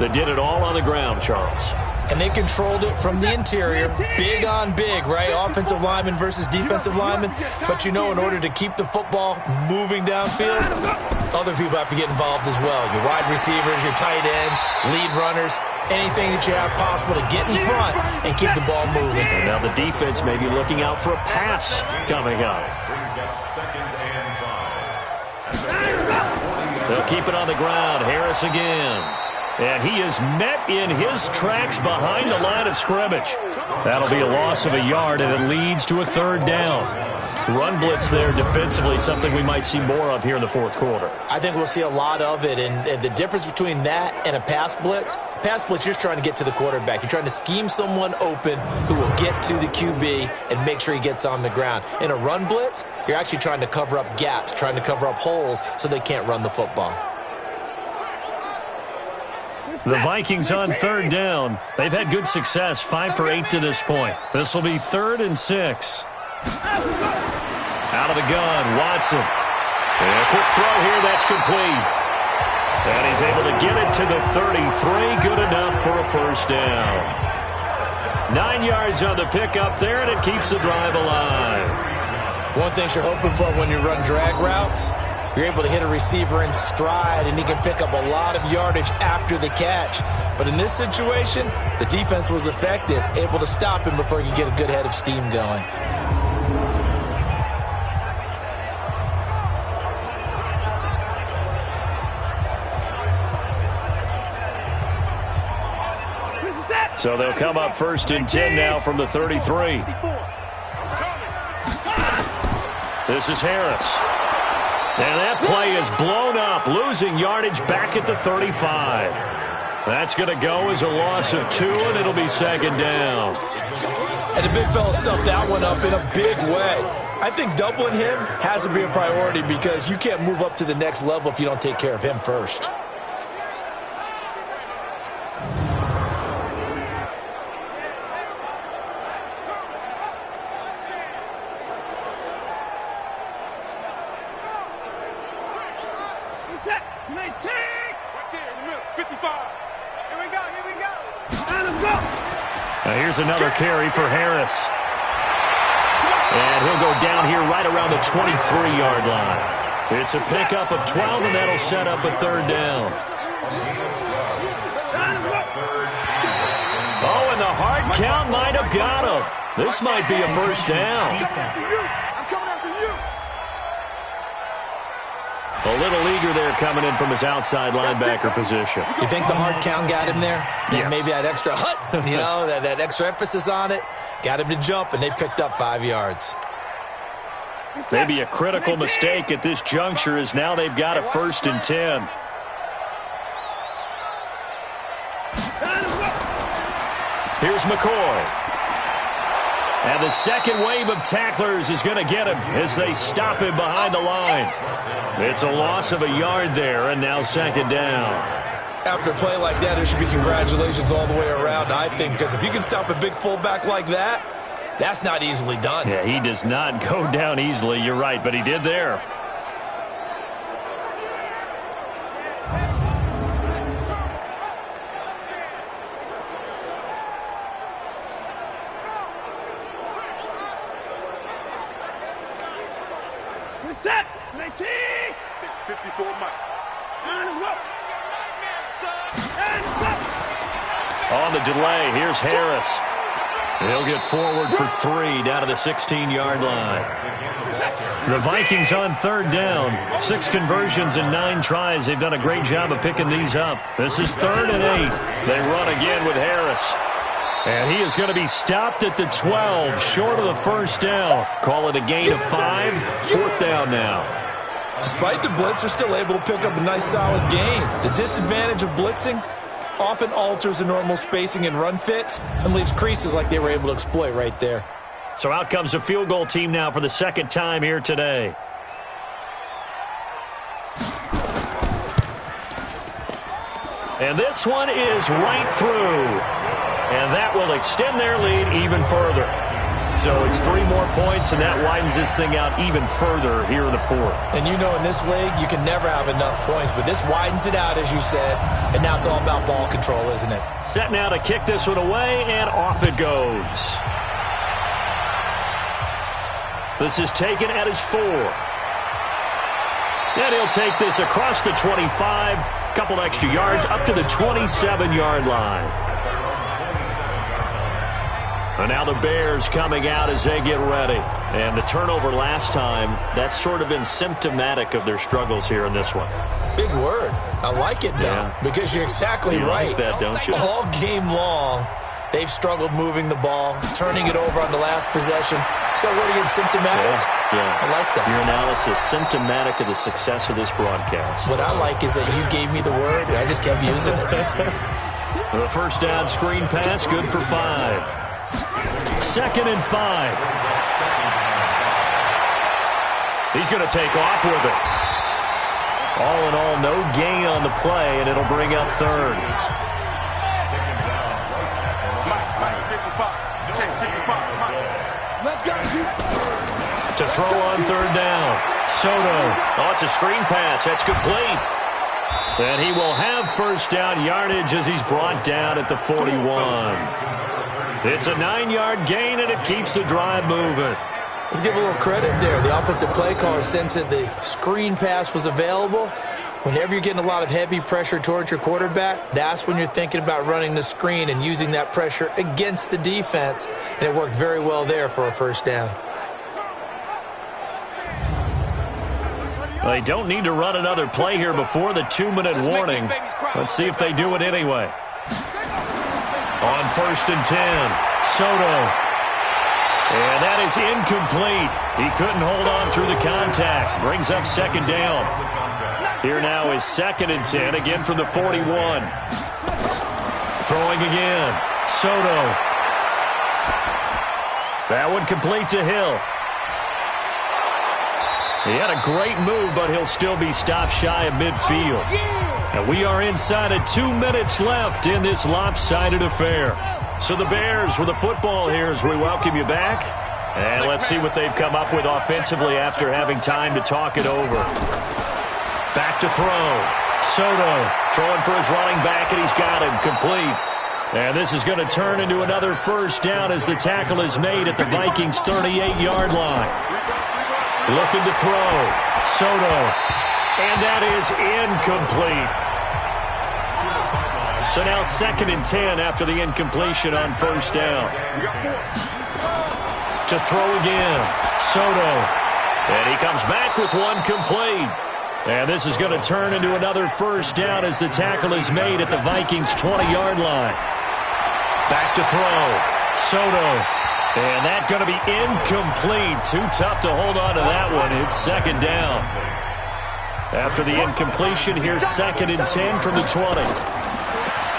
that did it all on the ground, Charles. And they controlled it from the interior, big on big, right? Offensive lineman versus defensive lineman. But, in order to keep the football moving downfield, other people have to get involved as well. Your wide receivers, your tight ends, lead runners, anything that you have possible to get in front and keep the ball moving. And now the defense may be looking out for a pass coming up. Brings up 2nd and 5. They'll keep it on the ground. Harris again. And he is met in his tracks behind the line of scrimmage. That'll be a loss of a yard, and it leads to a 3rd down. Run blitz there defensively, something we might see more of here in the 4th quarter. I think we'll see a lot of it, and the difference between that and a pass blitz, you're just trying to get to the quarterback. You're trying to scheme someone open who will get to the QB and make sure he gets on the ground. In a run blitz, you're actually trying to cover up gaps, trying to cover up holes so they can't run the football. The Vikings on 3rd down. They've had good success, 5 for 8 to this point. This will be 3rd and 6. Out of the gun, Watson. And a quick throw here, that's complete. And he's able to get it to the 33, good enough for a 1st down. 9 yards on the pickup there, and it keeps the drive alive. One thing you're hoping for when you run drag routes, you're able to hit a receiver in stride, and he can pick up a lot of yardage after the catch. But in this situation, the defense was effective, able to stop him before he could get a good head of steam going. So they'll come up 1st and 10 now from the 33. This is Harris. And that play is blown up, losing yardage back at the 35. That's going to go as a loss of 2, and it'll be 2nd down. And the big fella stuffed that one up in a big way. I think doubling him has to be a priority because you can't move up to the next level if you don't take care of him first. Now here's another carry for Harris. And he'll go down here right around the 23-yard line. It's a pickup of 12, and that'll set up a 3rd down. Oh, and the hard count might have got him. This might be a 1st down. A little eager there coming in from his outside linebacker position. You think the hard count got him there? Yes. Maybe that extra that extra emphasis on it got him to jump, and they picked up 5 yards. Maybe a critical mistake at this juncture is now they've got a 1st and 10. Here's McCoy. And the second wave of tacklers is going to get him as they stop him behind the line. It's a loss of a yard there, and now 2nd down. After a play like that, there should be congratulations all the way around, I think, because if you can stop a big fullback like that, that's not easily done. Yeah, he does not go down easily, you're right, but he did there. Set! 54 Mike. On the delay, here's Harris. He'll get forward for 3 down to the 16-yard line. The Vikings on 3rd down. 6 conversions and 9 tries. They've done a great job of picking these up. This is 3rd and 8. They run again with Harris. And he is going to be stopped at the 12, short of the 1st down. Call it a gain of 5. 4th down now. Despite the blitz, they're still able to pick up a nice, solid gain. The disadvantage of blitzing often alters the normal spacing and run fits and leaves creases like they were able to exploit right there. So out comes a field goal team now for the 2nd time here today. And this one is right through. And that will extend their lead even further. So it's 3 more points, and that widens this thing out even further here in the fourth. And you know in this league, you can never have enough points, but this widens it out, as you said, and now it's all about ball control, isn't it? Set now to kick this one away, and off it goes. This is taken at his 4. And he'll take this across the 25, couple extra yards, up to the 27-yard line. And now the Bears coming out as they get ready. And the turnover last time, that's sort of been symptomatic of their struggles here in this one. Big word. I like it, though, because you're exactly right. Like that, don't you? All game long, they've struggled moving the ball, turning it over on the last possession. So what are you, symptomatic? Yeah. I like that. Your analysis, symptomatic of the success of this broadcast. What I like is that you gave me the word, and I just kept using it. The first down screen pass, good for 5. 2nd and 5. He's going to take off with it. All in all, no gain on the play, and it'll bring up 3rd. To throw on 3rd down. Soto. Oh, it's a screen pass. That's complete. And he will have first down yardage as he's brought down at the 41. It's a 9-yard gain, and it keeps the drive moving. Let's give a little credit there. The offensive play caller sensed that the screen pass was available. Whenever you're getting a lot of heavy pressure towards your quarterback, that's when you're thinking about running the screen and using that pressure against the defense. And it worked very well there for a first down. They don't need to run another play here before the 2-minute warning. Let's see if they do it anyway. On 1st and 10, Soto. And that is incomplete. He couldn't hold on through the contact. Brings up 2nd down. Here now is 2nd and 10, again from the 41. Throwing again. Soto. That one complete to Hill. He had a great move, but he'll still be stopped shy of midfield. And we are inside of 2 minutes left in this lopsided affair. So the Bears with the football here as we welcome you back. And let's see what they've come up with offensively after having time to talk it over. Back to throw. Soto throwing for his running back, and he's got him complete. And this is going to turn into another first down as the tackle is made at the Vikings' 38-yard line. Looking to throw. Soto. And that is incomplete. So now 2nd and 10 after the incompletion on first down. To throw again. Soto. And he comes back with one complete. And this is going to turn into another first down as the tackle is made at the Vikings' 20-yard line. Back to throw. Soto. And that's going to be incomplete. Too tough to hold on to that one. It's 2nd down. After the incompletion, here's 2nd and 10 from the 20.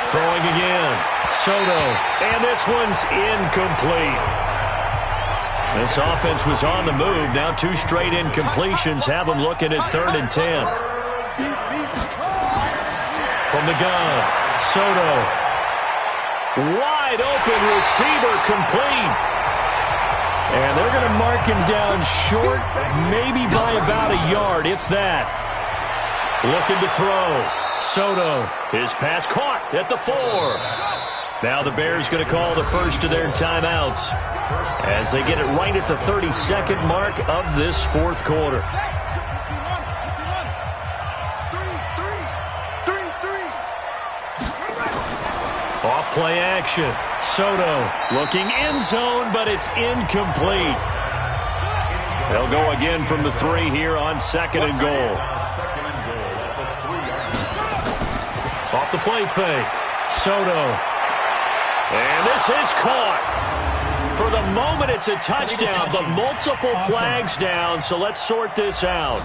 Throwing again. Soto. And this one's incomplete. This offense was on the move. Now 2 straight incompletions have them looking at 3rd and 10. From the gun. Soto. Wide open receiver complete. And they're going to mark him down short, maybe by about a yard, if that. Looking to throw. Soto. His pass caught at the 4. Now the Bears going to call the first of their timeouts as they get it right at the 32nd mark of this fourth quarter. Off play action. Soto looking end zone, but it's incomplete. They'll go again from the 3 here on 2nd and goal. Off the play fake. Soto. And this is caught. For the moment, it's a touchdown, but multiple flags down, so let's sort this out.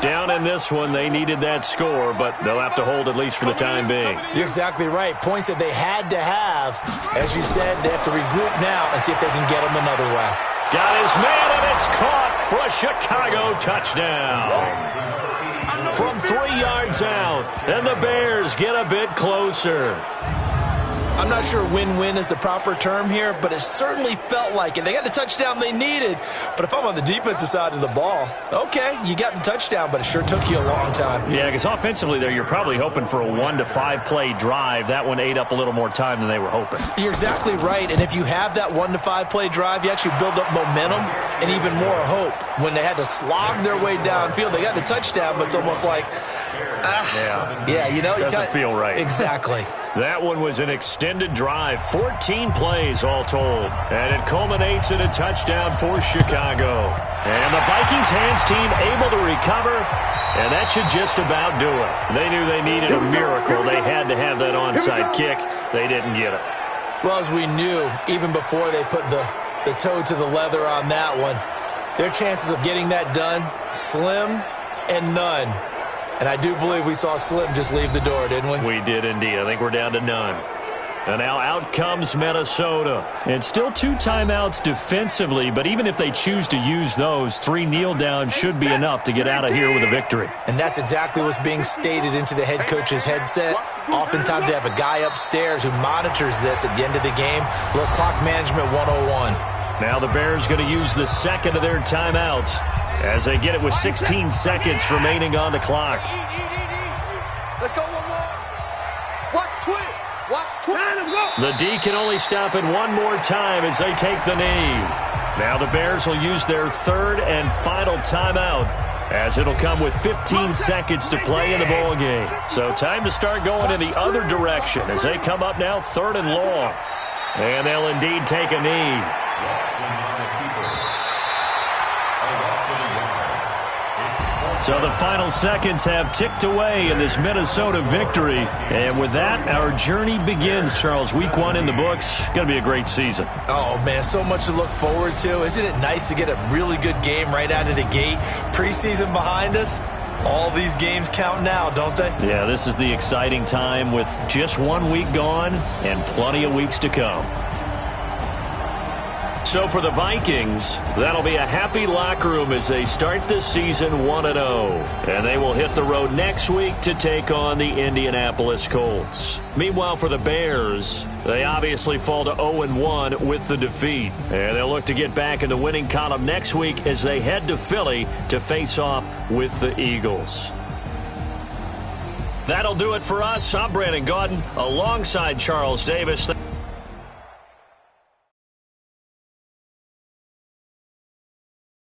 Down in this one, they needed that score, but they'll have to hold at least for the time being. You're exactly right. Points that they had to have. As you said, they have to regroup now and see if they can get them another way. Got his man, and it's caught for a Chicago touchdown. From 3 yards out, and the Bears get a bit closer. I'm not sure win-win is the proper term here, but it certainly felt like it. They got the touchdown they needed, but if I'm on the defensive side of the ball, okay, you got the touchdown, but it sure took you a long time. Yeah, because offensively there, you're probably hoping for a 1 to 5 play drive. That one ate up a little more time than they were hoping. You're exactly right, and if you have that 1 to 5 play drive, you actually build up momentum and even more hope. When they had to slog their way downfield, they got the touchdown, but it's almost like, doesn't feel right. Exactly. That one was an extended drive, 14 plays all told, and it culminates in a touchdown for Chicago. And the Vikings hands team able to recover, and that should just about do it. They knew they needed a miracle. They had to have that onside kick. They didn't get it. Well, as we knew, even before they put the toe to the leather on that one, their chances of getting that done, slim and none. And I do believe we saw Slim just leave the door, didn't we? We did indeed. I think we're down to none. And now out comes Minnesota. And still 2 timeouts defensively, but even if they choose to use those, 3 kneel downs should be enough to get out of here with a victory. And that's exactly what's being stated into the head coach's headset. Oftentimes they have a guy upstairs who monitors this at the end of the game. Little clock management 101. Now the Bears going to use the second of their timeouts as they get it with 16 seconds remaining on the clock. Let's go one more. Watch twist. Watch twist. The D can only stop it one more time as they take the knee. Now the Bears will use their third and final timeout as it'll come with 15 seconds to play in the ball game. So time to start going in the other direction as they come up now 3rd and long. And they'll indeed take a knee. So the final seconds have ticked away in this Minnesota victory. And with that, our journey begins, Charles. Week 1 in the books. Going to be a great season. Oh, man, so much to look forward to. Isn't it nice to get a really good game right out of the gate? Preseason behind us. All these games count now, don't they? Yeah, this is the exciting time with just 1 week gone and plenty of weeks to come. So for the Vikings, that'll be a happy locker room as they start this season 1-0. And they will hit the road next week to take on the Indianapolis Colts. Meanwhile, for the Bears, they obviously fall to 0-1 with the defeat. And they'll look to get back in the winning column next week as they head to Philly to face off with the Eagles. That'll do it for us. I'm Brandon Gaudin alongside Charles Davis.